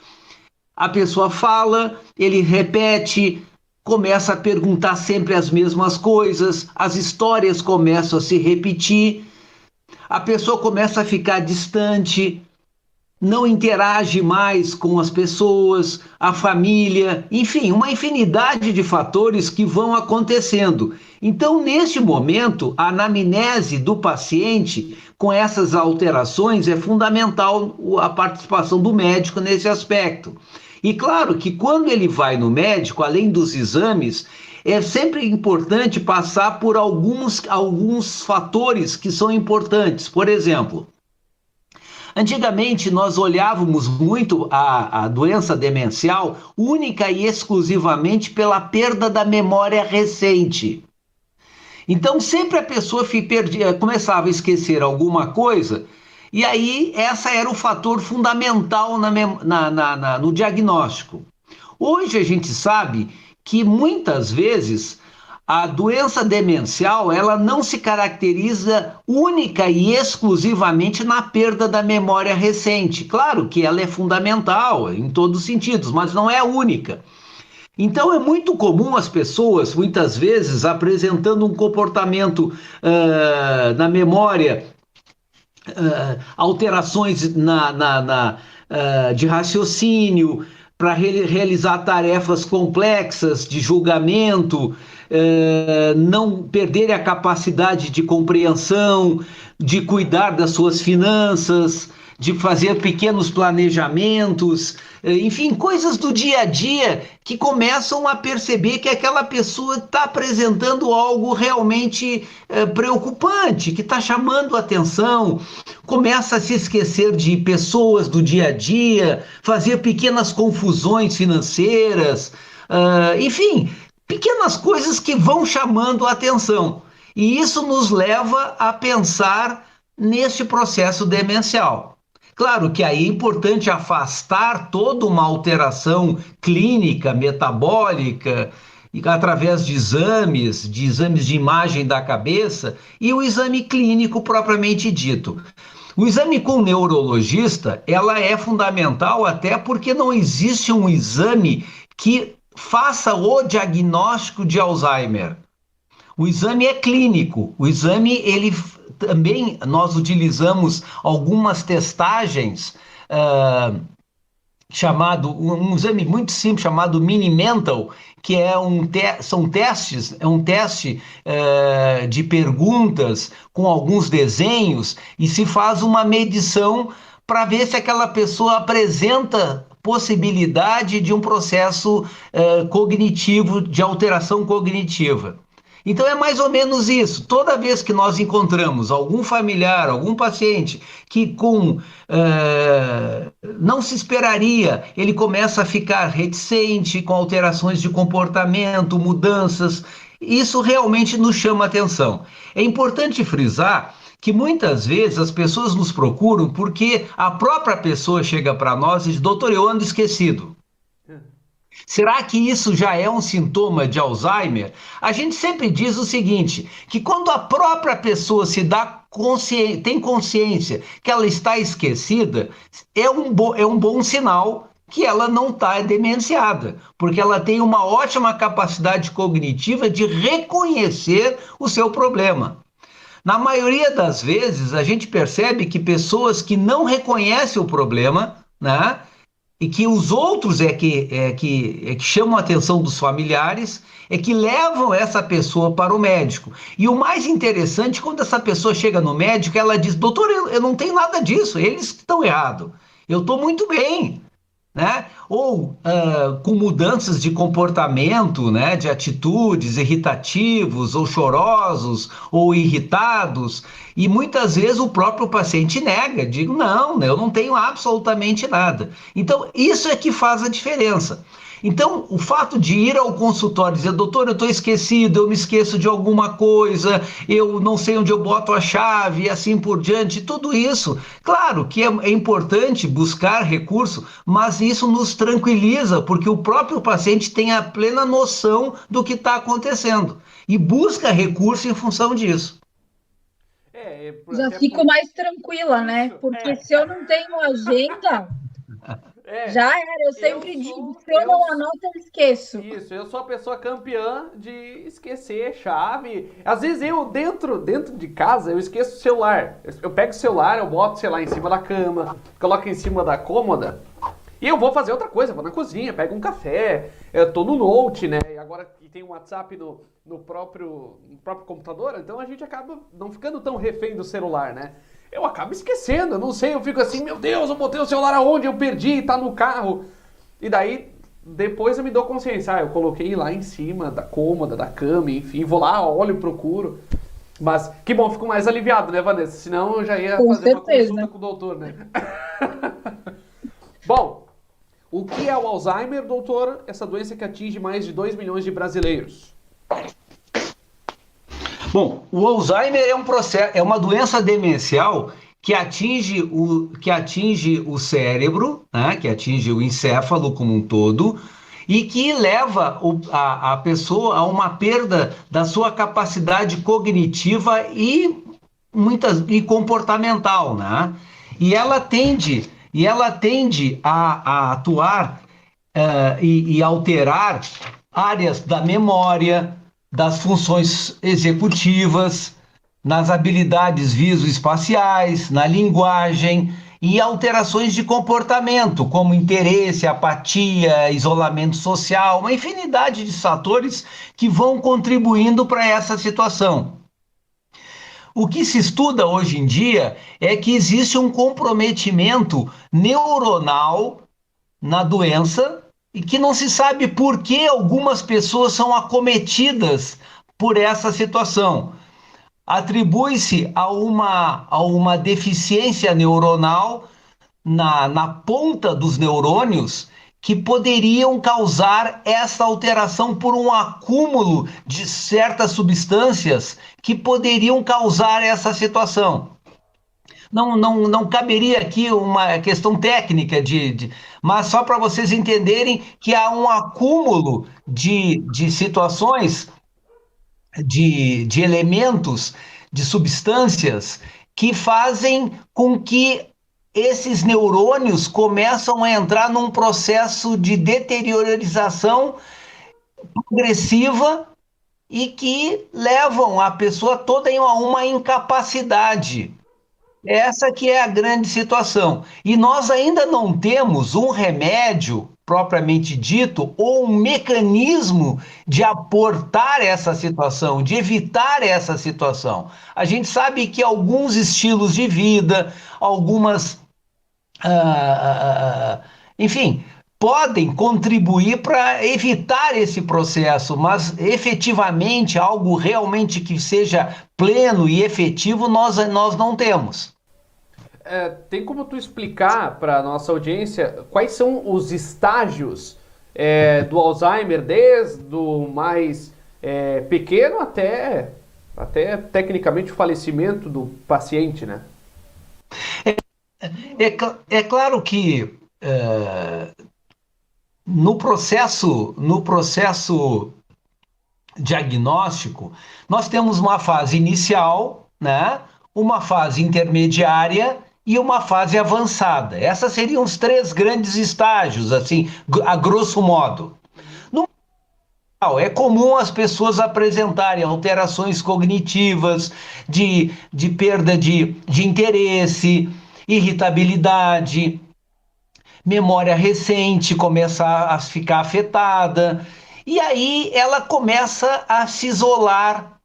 A pessoa fala, ele repete, começa a perguntar sempre as mesmas coisas, as histórias começam a se repetir, a pessoa começa a ficar distante, não interage mais com as pessoas, a família, enfim, uma infinidade de fatores que vão acontecendo. Então, neste momento, a anamnese do paciente com essas alterações é fundamental a participação do médico nesse aspecto. E claro que quando ele vai no médico, além dos exames, é sempre importante passar por alguns fatores que são importantes. Por exemplo, antigamente nós olhávamos muito a doença demencial única e exclusivamente pela perda da memória recente. Então sempre a pessoa começava a esquecer alguma coisa e aí essa era o fator fundamental no diagnóstico. Hoje a gente sabe que muitas vezes a doença demencial ela não se caracteriza única e exclusivamente na perda da memória recente. Claro que ela é fundamental em todos os sentidos, mas não é a única. Então é muito comum as pessoas, muitas vezes, apresentando um comportamento na memória, alterações de raciocínio, para realizar tarefas complexas de julgamento, não perderem a capacidade de compreensão, de cuidar das suas finanças, de fazer pequenos planejamentos, enfim, coisas do dia a dia que começam a perceber que aquela pessoa está apresentando algo realmente preocupante, que está chamando a atenção, começa a se esquecer de pessoas do dia a dia, fazer pequenas confusões financeiras, enfim, pequenas coisas que vão chamando a atenção. E isso nos leva a pensar neste processo demencial. Claro que aí é importante afastar toda uma alteração clínica, metabólica, através de exames de imagem da cabeça e o exame clínico propriamente dito. O exame com o neurologista, ela é fundamental até porque não existe um exame que faça o diagnóstico de Alzheimer. O exame é clínico, o exame, ele também, nós utilizamos algumas testagens, um exame muito simples chamado Mini-Mental, que é são testes, é um teste de perguntas com alguns desenhos e se faz uma medição para ver se aquela pessoa apresenta possibilidade de um processo cognitivo, de alteração cognitiva. Então é mais ou menos isso. Toda vez que nós encontramos algum familiar, algum paciente que não se esperaria, ele começa a ficar reticente, com alterações de comportamento, mudanças, isso realmente nos chama atenção. É importante frisar que muitas vezes as pessoas nos procuram porque a própria pessoa chega para nós e diz: doutor, eu ando esquecido. Será que isso já é um sintoma de Alzheimer? A gente sempre diz o seguinte, que quando a própria pessoa tem consciência que ela está esquecida, é um bom sinal que ela não está demenciada, porque ela tem uma ótima capacidade cognitiva de reconhecer o seu problema. Na maioria das vezes, a gente percebe que pessoas que não reconhecem o problema, né, e que os outros é que chamam a atenção dos familiares, é que levam essa pessoa para o médico. E o mais interessante, quando essa pessoa chega no médico, ela diz: doutor, eu não tenho nada disso, eles estão errados, eu estou muito bem. Né? Ou com mudanças de comportamento, né? De atitudes, irritativos, ou chorosos, ou irritados, e muitas vezes o próprio paciente nega, digo, não, eu não tenho absolutamente nada. Então, isso é que faz a diferença. Então, o fato de ir ao consultório e dizer: doutor, eu estou esquecido, eu me esqueço de alguma coisa, eu não sei onde eu boto a chave, e assim por diante, tudo isso, claro que é importante buscar recurso, mas isso nos tranquiliza, porque o próprio paciente tem a plena noção do que está acontecendo e busca recurso em função disso. Já fico mais tranquila, né? Porque se eu não tenho agenda... Já era, eu sempre digo, se eu não anoto, eu esqueço. Isso, eu sou a pessoa campeã de esquecer chave. Às vezes eu, dentro de casa, eu esqueço o celular. Eu pego o celular, eu boto, sei lá, em cima da cama, coloco em cima da cômoda, e eu vou fazer outra coisa, vou na cozinha, pego um café, eu tô no Note, né, e agora que tem um WhatsApp no próprio computador, então a gente acaba não ficando tão refém do celular, né. Eu acabo esquecendo, eu não sei, eu fico assim, meu Deus, eu botei o celular aonde? Eu perdi, tá no carro. E daí, depois eu me dou consciência, eu coloquei lá em cima da cômoda, da cama, enfim, vou lá, olho, procuro. Mas, que bom, fico mais aliviado, né, Vanessa? Senão eu já ia fazer uma consulta com o doutor, né? Bom, o que é o Alzheimer, doutor? Essa doença que atinge mais de 2 milhões de brasileiros. Bom, o Alzheimer é uma doença demencial que atinge o cérebro, né, que atinge o encéfalo como um todo, e que leva a pessoa a uma perda da sua capacidade cognitiva e comportamental, né? E ela tende a atuar e alterar áreas da memória, das funções executivas, nas habilidades visoespaciais, na linguagem e alterações de comportamento, como interesse, apatia, isolamento social, uma infinidade de fatores que vão contribuindo para essa situação. O que se estuda hoje em dia é que existe um comprometimento neuronal na doença e que não se sabe por que algumas pessoas são acometidas por essa situação. Atribui-se a uma deficiência neuronal na ponta dos neurônios que poderiam causar essa alteração por um acúmulo de certas substâncias que poderiam causar essa situação. Não caberia aqui uma questão técnica, mas só para vocês entenderem que há um acúmulo de situações, de elementos, de substâncias que fazem com que esses neurônios começam a entrar num processo de deteriorização progressiva e que levam a pessoa toda a uma incapacidade. Essa que é a grande situação. E nós ainda não temos um remédio propriamente dito ou um mecanismo de aportar essa situação, de evitar essa situação. A gente sabe que alguns estilos de vida, algumas enfim, podem contribuir para evitar esse processo, mas efetivamente algo realmente que seja pleno e efetivo nós não temos. Tem como tu explicar para a nossa audiência quais são os estágios do Alzheimer, desde o mais pequeno até tecnicamente o falecimento do paciente, né? É claro que no processo diagnóstico, nós temos uma fase inicial, né, uma fase intermediária e uma fase avançada. Essas seriam os 3 grandes estágios, assim, a grosso modo. É comum as pessoas apresentarem alterações cognitivas, de perda de interesse, irritabilidade, memória recente começa a ficar afetada, e aí ela começa a se isolar.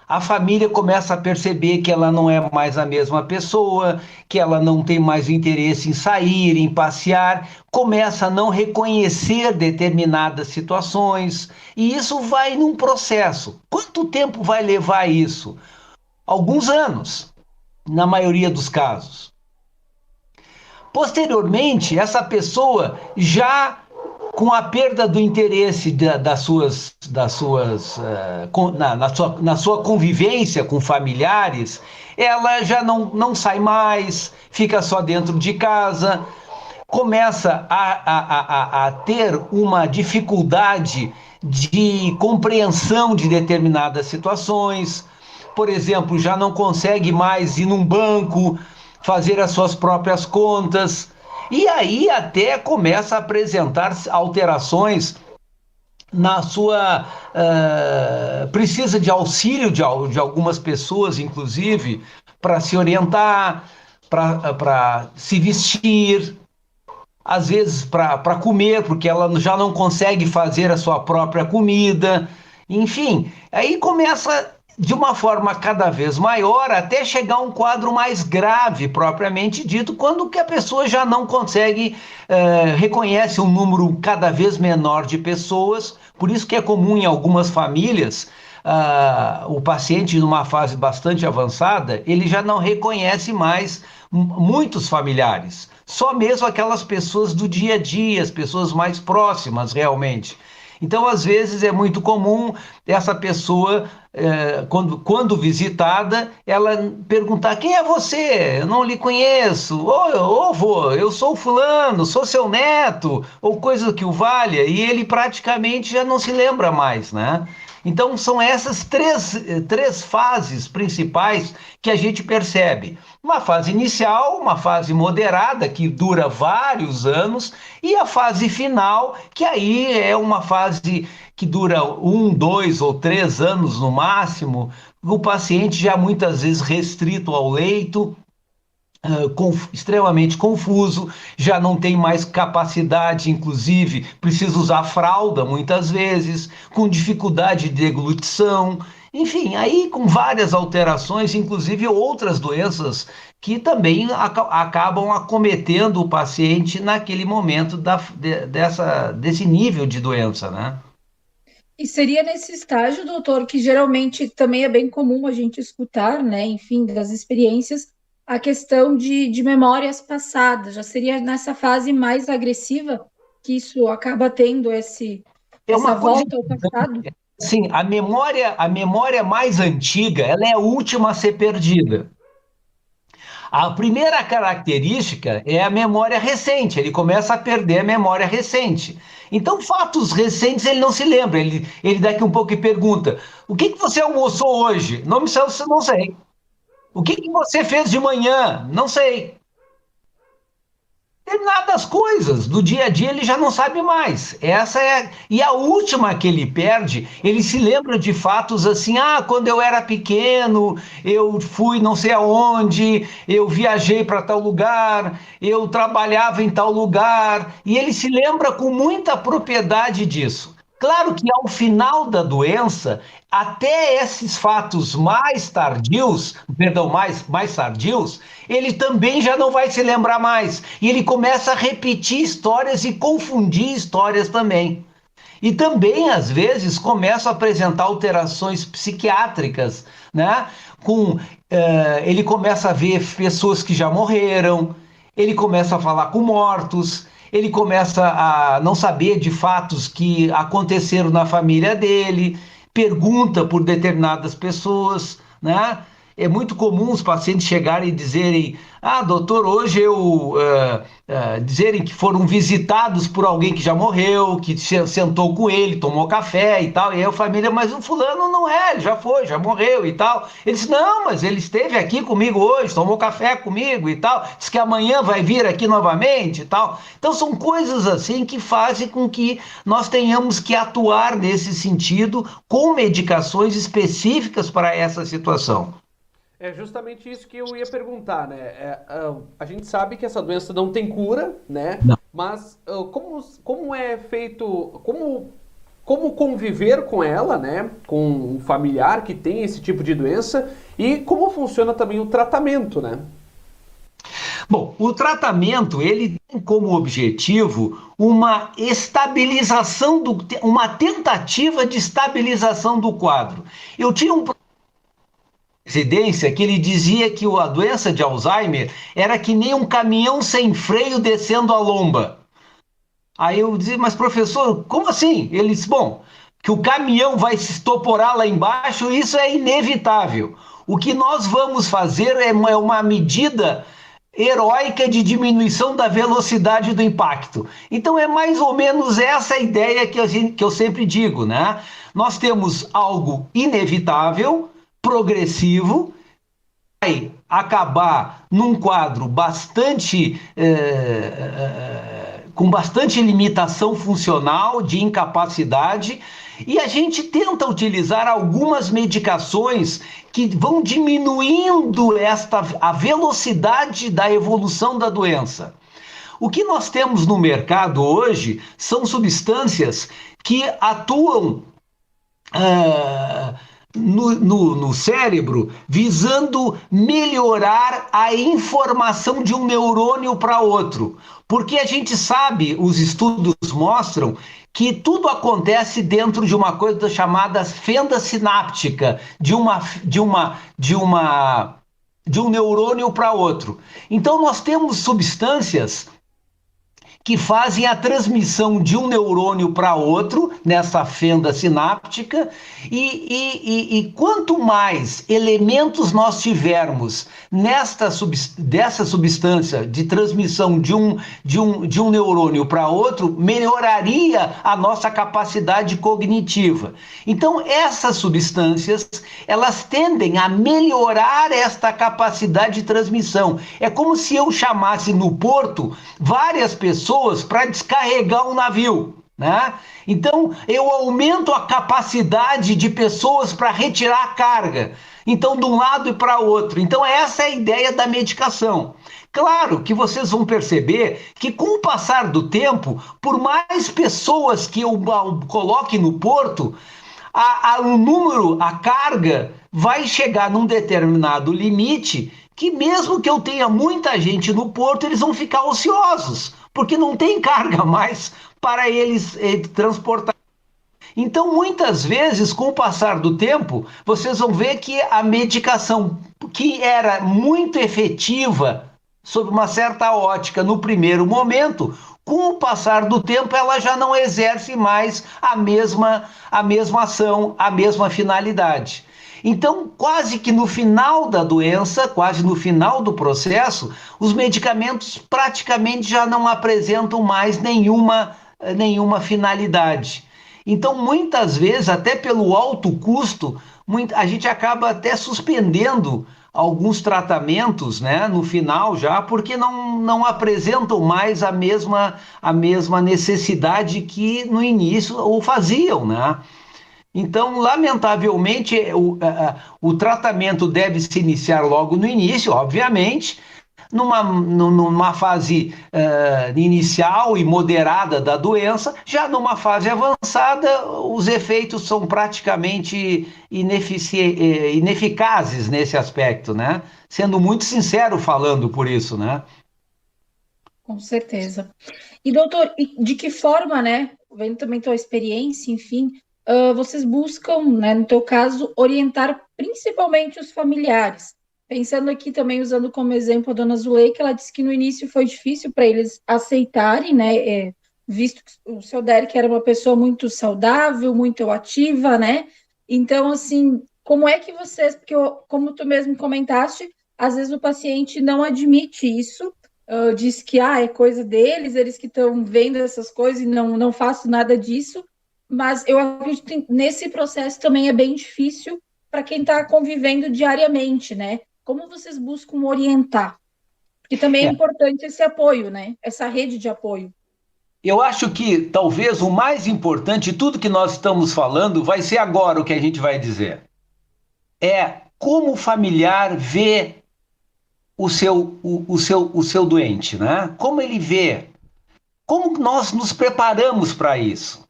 A família começa a perceber que ela não é mais a mesma pessoa, que ela não tem mais interesse em sair, em passear, começa a não reconhecer determinadas situações, e isso vai num processo. Quanto tempo vai levar isso? Alguns anos, na maioria dos casos. Posteriormente, essa pessoa já com a perda do interesse na sua convivência com familiares, ela já não sai mais, fica só dentro de casa, começa a ter uma dificuldade de compreensão de determinadas situações. Por exemplo, já não consegue mais ir num banco, fazer as suas próprias contas, e aí até começa a apresentar alterações na sua... precisa de auxílio de algumas pessoas, inclusive, para se orientar, para se vestir, às vezes para comer, porque ela já não consegue fazer a sua própria comida, enfim, aí começa de uma forma cada vez maior, até chegar a um quadro mais grave, propriamente dito, quando que a pessoa já não consegue, reconhece um número cada vez menor de pessoas. Por isso que é comum em algumas famílias, o paciente numa fase bastante avançada, ele já não reconhece mais muitos familiares, só mesmo aquelas pessoas do dia a dia, as pessoas mais próximas realmente. Então, às vezes, é muito comum essa pessoa, quando visitada, ela perguntar: quem é você? Eu não lhe conheço. Ô, vô, eu sou fulano, sou seu neto, ou coisa que o valha, e ele praticamente já não se lembra mais, né? Então, são essas três fases principais que a gente percebe. Uma fase inicial, uma fase moderada, que dura vários anos, e a fase final, que aí é uma fase que dura 1, 2 ou 3 anos no máximo, o paciente já muitas vezes restrito ao leito, extremamente confuso, já não tem mais capacidade, inclusive precisa usar fralda muitas vezes, com dificuldade de deglutição, Enfim, aí com várias alterações, inclusive outras doenças que também acabam acometendo o paciente naquele momento desse nível de doença, né? E seria nesse estágio, doutor, que geralmente também é bem comum a gente escutar, né, enfim, das experiências, a questão de memórias passadas. Já seria nessa fase mais agressiva que isso acaba tendo É essa uma coisa, volta ao passado? assim, a memória mais antiga, ela é a última a ser perdida. A primeira característica é a memória recente, ele começa a perder a memória recente. Então, fatos recentes ele não se lembra, ele daqui um pouco pergunta: o que que você almoçou hoje? Não sei. O que que você fez de manhã? Não sei. Determinadas coisas do dia a dia ele já não sabe mais. E a última que ele perde, ele se lembra de fatos assim: quando eu era pequeno, eu fui não sei aonde, eu viajei para tal lugar, eu trabalhava em tal lugar, e ele se lembra com muita propriedade disso. Claro que ao final da doença, até esses fatos mais tardios, perdão, mais tardios, ele também já não vai se lembrar mais. E ele começa a repetir histórias e confundir histórias também. E também, às vezes, começa a apresentar alterações psiquiátricas, né? Ele começa a ver pessoas que já morreram, ele começa a falar com mortos, ele começa a não saber de fatos que aconteceram na família dele, pergunta por determinadas pessoas, né? É muito comum os pacientes chegarem e dizerem: doutor, hoje dizerem que foram visitados por alguém que já morreu, que sentou com ele, tomou café e tal, e aí a família: mas o fulano não é, ele já foi, já morreu e tal. Ele disse: não, mas ele esteve aqui comigo hoje, tomou café comigo e tal, diz que amanhã vai vir aqui novamente e tal. Então são coisas assim que fazem com que nós tenhamos que atuar nesse sentido com medicações específicas para essa situação. É justamente isso que eu ia perguntar, né? A gente sabe que essa doença não tem cura, né? Não. Mas como é feito, como conviver com ela, né? Com um familiar que tem esse tipo de doença e como funciona também o tratamento, né? Bom, o tratamento ele tem como objetivo uma tentativa de estabilização do quadro. Eu tinha um residência que ele dizia que a doença de Alzheimer era que nem um caminhão sem freio descendo a lomba. Aí eu dizia: mas professor, como assim? Ele disse: bom, que o caminhão vai se estoporar lá embaixo, isso é inevitável. O que nós vamos fazer é uma medida heróica de diminuição da velocidade do impacto. Então é mais ou menos essa ideia que eu sempre digo, né? Nós temos algo inevitável, progressivo, vai acabar num quadro com bastante limitação funcional, de incapacidade, e a gente tenta utilizar algumas medicações que vão diminuindo a velocidade da evolução da doença. O que nós temos no mercado hoje são substâncias que atuam no cérebro, visando melhorar a informação de um neurônio para outro. Porque a gente sabe, os estudos mostram que tudo acontece dentro de uma coisa chamada fenda sináptica, de um neurônio para outro. Então nós temos substâncias que fazem a transmissão de um neurônio para outro, nessa fenda sináptica, e quanto mais elementos nós tivermos dessa substância de transmissão de um neurônio para outro, melhoraria a nossa capacidade cognitiva. Então, essas substâncias, elas tendem a melhorar esta capacidade de transmissão. É como se eu chamasse no porto várias pessoas para descarregar um navio, né? Então eu aumento a capacidade de pessoas para retirar a carga, então de um lado e para outro. Então essa é a ideia da medicação. Claro que vocês vão perceber que com o passar do tempo, por mais pessoas que eu coloque no porto, o número, a carga vai chegar num determinado limite que mesmo que eu tenha muita gente no porto, eles vão ficar ociosos, porque não tem carga mais para eles transportar. Então, muitas vezes, com o passar do tempo, vocês vão ver que a medicação, que era muito efetiva, sob uma certa ótica no primeiro momento, com o passar do tempo, ela já não exerce mais a mesma ação, a mesma finalidade. Então, quase que no final da doença, quase no final do processo, os medicamentos praticamente já não apresentam mais nenhuma finalidade. Então, muitas vezes, até pelo alto custo, a gente acaba até suspendendo alguns tratamentos, né, no final já, porque não apresentam mais a mesma necessidade que no início o faziam, né? Então, lamentavelmente, o tratamento deve se iniciar logo no início, obviamente, numa fase inicial e moderada da doença. Já numa fase avançada, os efeitos são praticamente ineficazes nesse aspecto, né? Sendo muito sincero falando por isso, né? Com certeza. E, doutor, de que forma, né, vendo também tua experiência, enfim, vocês buscam, né, no teu caso, orientar principalmente os familiares? Pensando aqui também, usando como exemplo a dona Zulei, que ela disse que no início foi difícil para eles aceitarem, né, visto que o seu Derek era uma pessoa muito saudável, muito ativa, né? Então, assim, como é que vocês, porque como tu mesmo comentaste, às vezes o paciente não admite isso, diz que é coisa deles, eles que estão vendo essas coisas e não faço nada disso, mas eu acredito que nesse processo também é bem difícil para quem está convivendo diariamente, né? Como vocês buscam orientar? Porque também é importante esse apoio, né? Essa rede de apoio. Eu acho que talvez o mais importante de tudo que nós estamos falando vai ser agora o que a gente vai dizer. É como o familiar vê o seu doente, né? Como ele vê? Como nós nos preparamos para isso?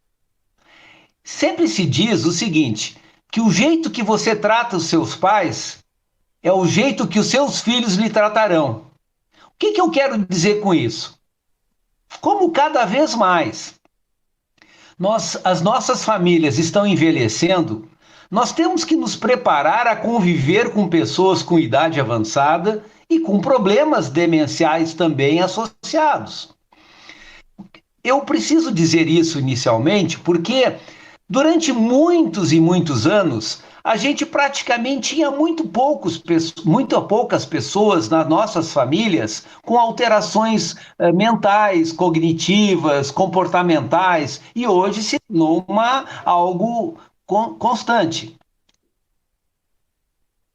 Sempre se diz o seguinte, que o jeito que você trata os seus pais é o jeito que os seus filhos lhe tratarão. O que eu quero dizer com isso? Como cada vez mais as nossas famílias estão envelhecendo, nós temos que nos preparar a conviver com pessoas com idade avançada e com problemas demenciais também associados. Eu preciso dizer isso inicialmente porque durante muitos e muitos anos a gente praticamente tinha muito poucas pessoas nas nossas famílias com alterações mentais, cognitivas, comportamentais, e hoje se tornou algo constante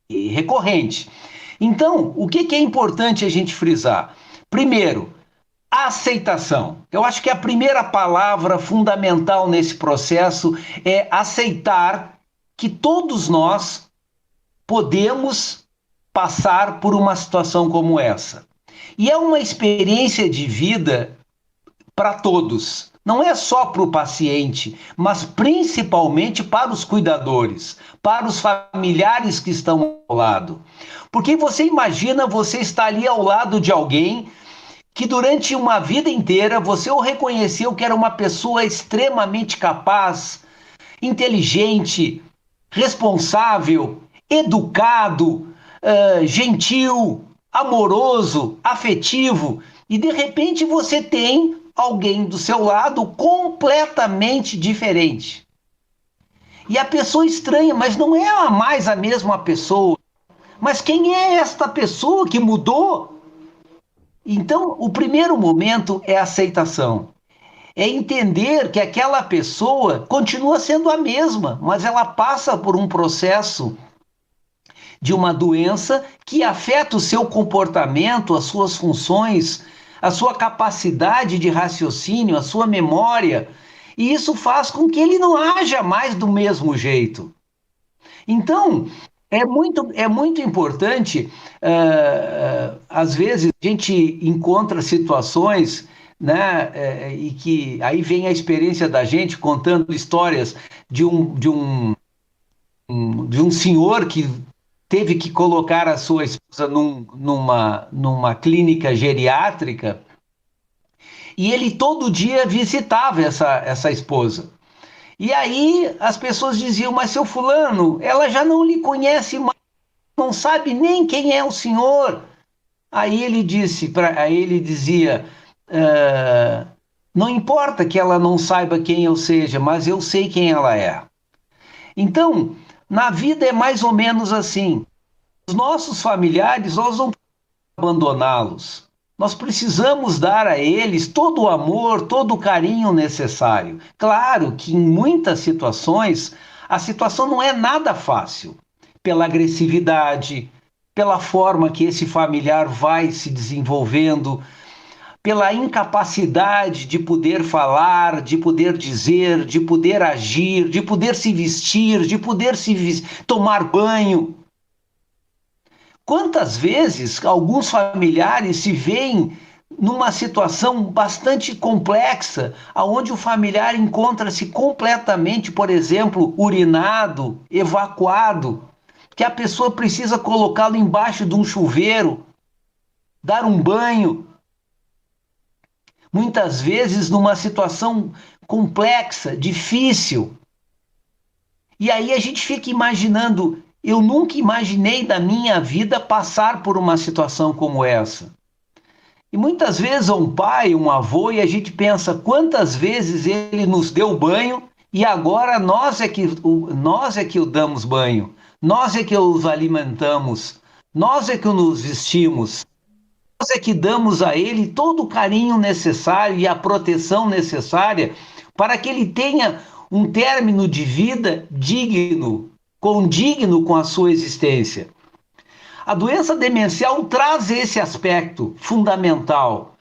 e recorrente. Então, o que é importante a gente frisar? Primeiro, a aceitação. Eu acho que a primeira palavra fundamental nesse processo é aceitar que todos nós podemos passar por uma situação como essa. E é uma experiência de vida para todos. Não é só para o paciente, mas principalmente para os cuidadores, para os familiares que estão ao lado. Porque você imagina você estar ali ao lado de alguém que durante uma vida inteira você o reconheceu que era uma pessoa extremamente capaz, inteligente, responsável, educado, gentil, amoroso, afetivo, e de repente você tem alguém do seu lado completamente diferente. E a pessoa estranha, mas não é mais a mesma pessoa. Mas quem é esta pessoa que mudou? Então, o primeiro momento é a aceitação. É entender que aquela pessoa continua sendo a mesma, mas ela passa por um processo de uma doença que afeta o seu comportamento, as suas funções, a sua capacidade de raciocínio, a sua memória, e isso faz com que ele não haja mais do mesmo jeito. Então, é muito importante, às vezes a gente encontra situações, né, e que aí vem a experiência da gente contando histórias de um de um senhor que teve que colocar a sua esposa numa clínica geriátrica, e ele todo dia visitava essa esposa. E aí as pessoas diziam, mas seu fulano, ela já não lhe conhece mais, não sabe nem quem é o senhor. Aí ele dizia, não importa que ela não saiba quem eu seja, mas eu sei quem ela é. Então, na vida é mais ou menos assim. Os nossos familiares, nós não podemos abandoná-los. Nós precisamos dar a eles todo o amor, todo o carinho necessário. Claro que em muitas situações, a situação não é nada fácil. Pela agressividade, pela forma que esse familiar vai se desenvolvendo, pela incapacidade de poder falar, de poder dizer, de poder agir, de poder se vestir, de poder tomar banho. Quantas vezes alguns familiares se veem numa situação bastante complexa, onde o familiar encontra-se completamente, por exemplo, urinado, evacuado, que a pessoa precisa colocá-lo embaixo de um chuveiro, dar um banho. Muitas vezes numa situação complexa, difícil. E aí a gente fica imaginando, eu nunca imaginei da minha vida passar por uma situação como essa. E muitas vezes um pai, um avô, e a gente pensa quantas vezes ele nos deu banho e agora nós é que o damos banho, nós é que os alimentamos, nós é que nos vestimos. Nós é que damos a ele todo o carinho necessário e a proteção necessária para que ele tenha um término de vida digno, condigno com a sua existência. A doença demencial traz esse aspecto fundamental,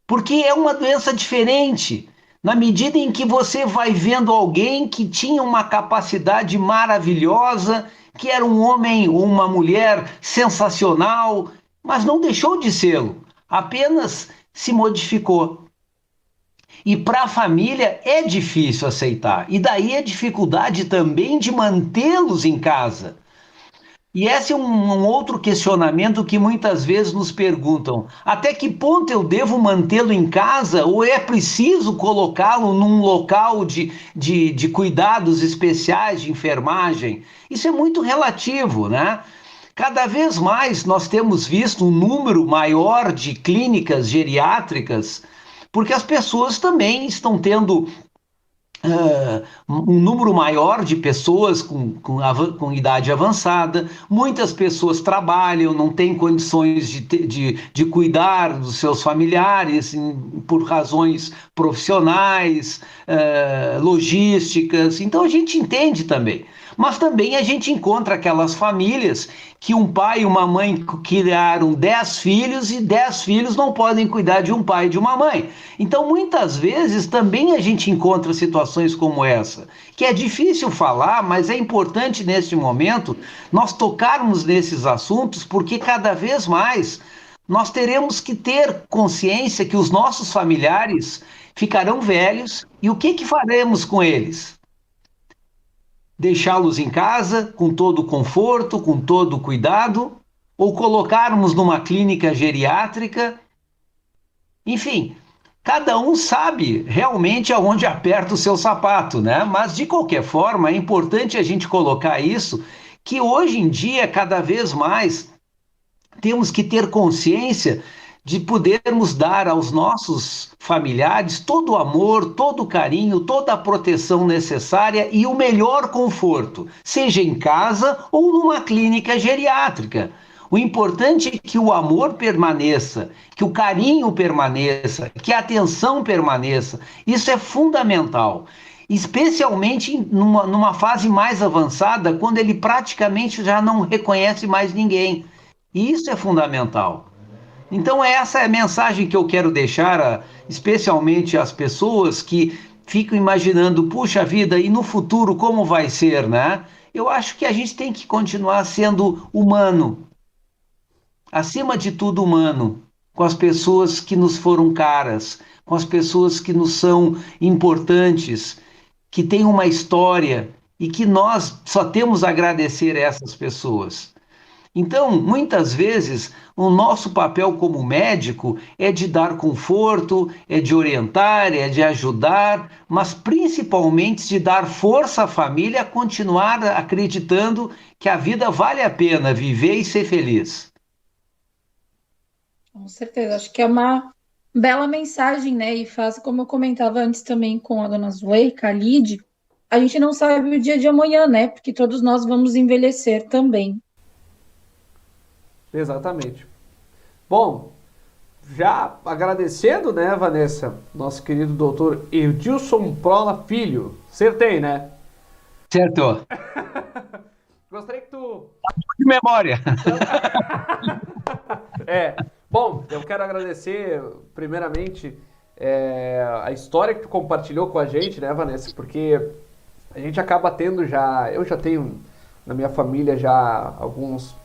porque é uma doença diferente, na medida em que você vai vendo alguém que tinha uma capacidade maravilhosa, que era um homem ou uma mulher sensacional, mas não deixou de sê-lo, apenas se modificou. E para a família é difícil aceitar, e daí a dificuldade também de mantê-los em casa. E esse é um outro questionamento que muitas vezes nos perguntam, até que ponto eu devo mantê-lo em casa ou é preciso colocá-lo num local de cuidados especiais, de enfermagem? Isso é muito relativo, né? Cada vez mais nós temos visto um número maior de clínicas geriátricas, porque as pessoas também estão tendo um número maior de pessoas com idade avançada, muitas pessoas trabalham, não têm condições de cuidar dos seus familiares por razões profissionais, logísticas, então a gente entende também. Mas também a gente encontra aquelas famílias que um pai e uma mãe criaram 10 filhos e 10 filhos não podem cuidar de um pai e de uma mãe. Então, muitas vezes, também a gente encontra situações como essa, que é difícil falar, mas é importante neste momento nós tocarmos nesses assuntos, porque cada vez mais nós teremos que ter consciência que os nossos familiares ficarão velhos e o que faremos com eles? Deixá-los em casa com todo o conforto, com todo o cuidado, ou colocarmos numa clínica geriátrica? Enfim, cada um sabe realmente aonde aperta o seu sapato, né? Mas de qualquer forma é importante a gente colocar isso, que hoje em dia cada vez mais temos que ter consciência de podermos dar aos nossos familiares todo o amor, todo o carinho, toda a proteção necessária e o melhor conforto, seja em casa ou numa clínica geriátrica. O importante é que o amor permaneça, que o carinho permaneça, que a atenção permaneça. Isso é fundamental, especialmente numa fase mais avançada, quando ele praticamente já não reconhece mais ninguém. Isso é fundamental. Então essa é a mensagem que eu quero deixar, especialmente às pessoas que ficam imaginando, puxa vida, e no futuro como vai ser, né? Eu acho que a gente tem que continuar sendo humano, acima de tudo humano, com as pessoas que nos foram caras, com as pessoas que nos são importantes, que têm uma história e que nós só temos a agradecer a essas pessoas. Então, muitas vezes, o nosso papel como médico é de dar conforto, é de orientar, é de ajudar, mas principalmente de dar força à família a continuar acreditando que a vida vale a pena viver e ser feliz. Com certeza, acho que é uma bela mensagem, né? E faz, como eu comentava antes também com a dona Zoe, com a Lid, a gente não sabe o dia de amanhã, né? Porque todos nós vamos envelhecer também. Exatamente. Bom, já agradecendo, né, Vanessa, nosso querido doutor Edilson Prola Filho. Acertei, né? Certo? Gostaria que tu... De memória. Bom, eu quero agradecer, primeiramente, a história que tu compartilhou com a gente, né, Vanessa? Porque a gente acaba tendo já... Eu já tenho na minha família já alguns...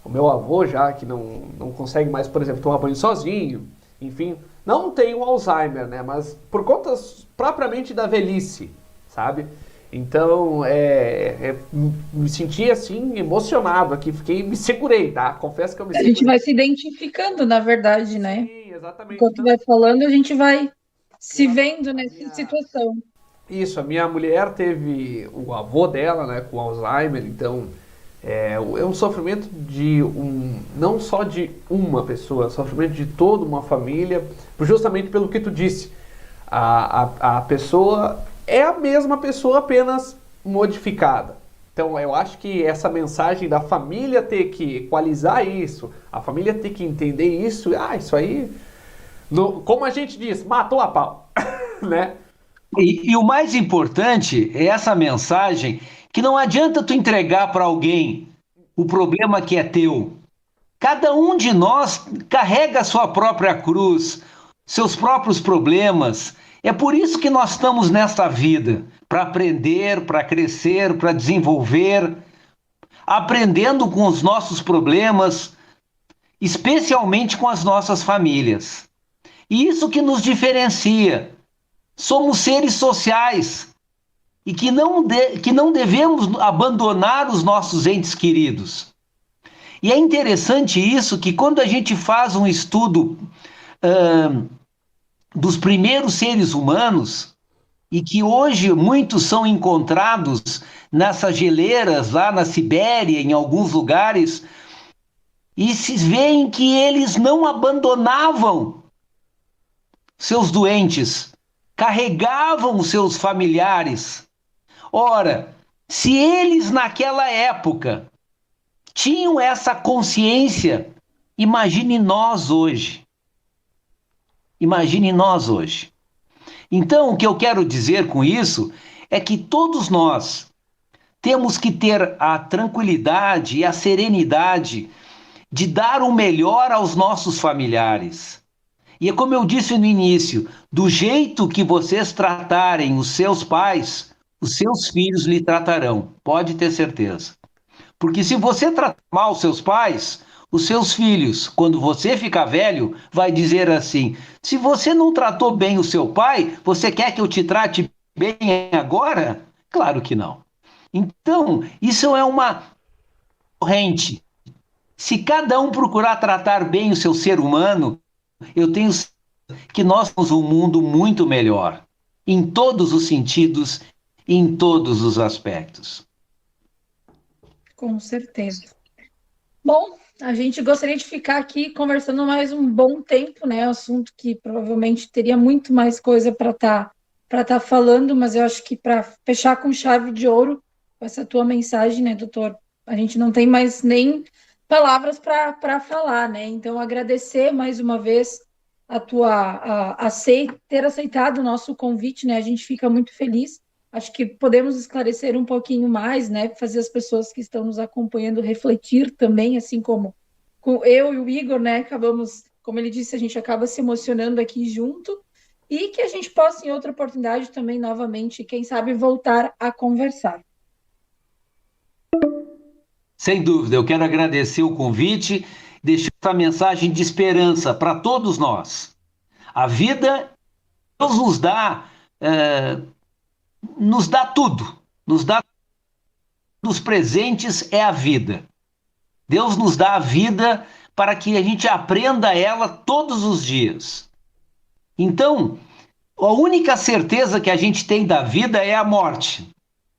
O meu avô já, que não consegue mais, por exemplo, tomar banho sozinho, enfim, não tem o Alzheimer, né? Mas por conta propriamente da velhice, sabe? Então, me senti assim, emocionado aqui, me segurei, tá? Confesso que eu me A segurei. gente vai se identificando, na verdade, né? Sim, exatamente. Enquanto vai falando, a gente vai se vendo nessa situação. Isso, a minha mulher teve o avô dela, né, com Alzheimer, então é um sofrimento não só de uma pessoa, é um sofrimento de toda uma família, justamente pelo que tu disse. A pessoa é a mesma pessoa, apenas modificada. Então eu acho que essa mensagem da família ter que equalizar isso, a família ter que entender isso, isso aí, como a gente diz, matou a pau, né? E o mais importante é essa mensagem que não adianta tu entregar para alguém o problema que é teu. Cada um de nós carrega a sua própria cruz, seus próprios problemas. É por isso que nós estamos nesta vida, para aprender, para crescer, para desenvolver, aprendendo com os nossos problemas, especialmente com as nossas famílias. E isso que nos diferencia. Somos seres sociais e que não devemos abandonar os nossos entes queridos. E é interessante isso, que quando a gente faz um estudo dos primeiros seres humanos, e que hoje muitos são encontrados nessas geleiras lá na Sibéria, em alguns lugares, e se veem que eles não abandonavam seus doentes, carregavam seus familiares. Ora, se eles naquela época tinham essa consciência, imagine nós hoje. Imagine nós hoje. Então, o que eu quero dizer com isso é que todos nós temos que ter a tranquilidade e a serenidade de dar o melhor aos nossos familiares. E é como eu disse no início, do jeito que vocês tratarem os seus pais, os seus filhos lhe tratarão, pode ter certeza. Porque se você tratar mal os seus pais, os seus filhos, quando você ficar velho, vai dizer assim, se você não tratou bem o seu pai, você quer que eu te trate bem agora? Claro que não. Então, isso é uma corrente. Se cada um procurar tratar bem o seu ser humano, eu tenho certeza que nós temos um mundo muito melhor, em todos os sentidos, em todos os aspectos. Com certeza. Bom, a gente gostaria de ficar aqui conversando mais um bom tempo, né? Assunto que provavelmente teria muito mais coisa para tá falando, mas eu acho que para fechar com chave de ouro, com essa tua mensagem, né, doutor? A gente não tem mais nem palavras para falar, né? Então, agradecer mais uma vez ter aceitado o nosso convite, né? A gente fica muito feliz. Acho que podemos esclarecer um pouquinho mais, né? Fazer as pessoas que estão nos acompanhando refletir também, assim como eu e o Igor, né? Acabamos, como ele disse, a gente acaba se emocionando aqui junto e que a gente possa, em outra oportunidade, também novamente, quem sabe, voltar a conversar. Sem dúvida, eu quero agradecer o convite, deixar essa mensagem de esperança para todos nós. A vida, Deus nos dá tudo, nos dá dos presentes é a vida. Deus nos dá a vida para que a gente aprenda ela todos os dias. Então, a única certeza que a gente tem da vida é a morte.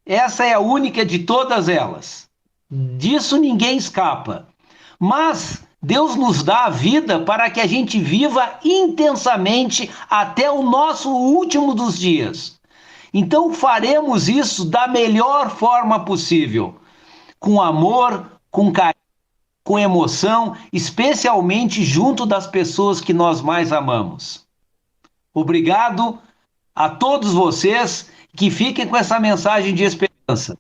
Essa é a única de todas elas. Disso ninguém escapa. Mas Deus nos dá a vida para que a gente viva intensamente até o nosso último dos dias. Então faremos isso da melhor forma possível, com amor, com carinho, com emoção, especialmente junto das pessoas que nós mais amamos. Obrigado a todos vocês que fiquem com essa mensagem de esperança.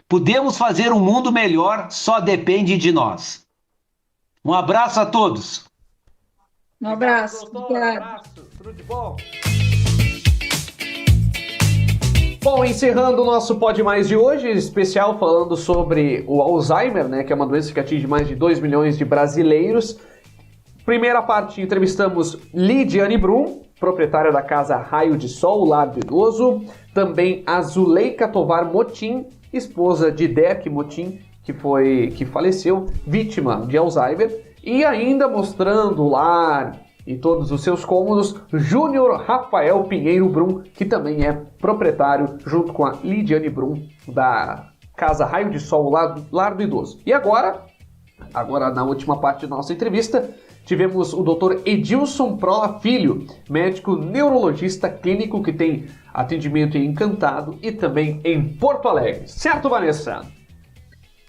Podemos fazer um mundo melhor, só depende de nós. Um abraço a todos. Um abraço. Doutor, Obrigada. abraço. Tudo de bom? Bom, encerrando o nosso Pode Mais de hoje, especial falando sobre o Alzheimer, né, que é uma doença que atinge mais de 2 milhões de brasileiros. Primeira parte, entrevistamos Lidiane Brum, proprietária da casa Raio de Sol, Lar do Idoso. Também a Zuleika Tovar Motim, esposa de Deck Motim, que faleceu, vítima de Alzheimer. E ainda mostrando o lar e todos os seus cômodos, Júnior Rafael Pinheiro Brum, que também é proprietário, junto com a Lidiane Brum, da casa Raio de Sol, Lar do Idoso. E agora na última parte da nossa entrevista, tivemos o Dr. Edilson Prola Filho, médico neurologista clínico que tem atendimento em Encantado e também em Porto Alegre. Certo, Vanessa?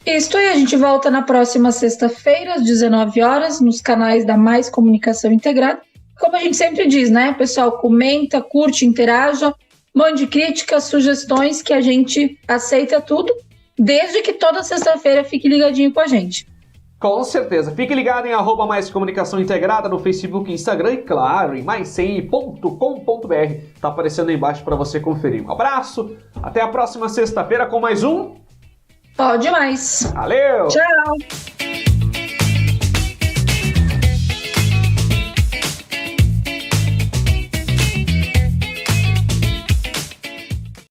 Isso, e a gente volta na próxima sexta-feira, às 19 horas, nos canais da Mais Comunicação Integrada. Como a gente sempre diz, né, pessoal? Comenta, curte, interaja, mande críticas, sugestões, que a gente aceita tudo, desde que toda sexta-feira fique ligadinho com a gente. Com certeza. Fique ligado em @Mais Comunicação Integrada no Facebook e Instagram e, claro, em maisci.com.br. Tá aparecendo aí embaixo para você conferir. Um abraço, até a próxima sexta-feira com mais um Pode Mais. Valeu! Tchau!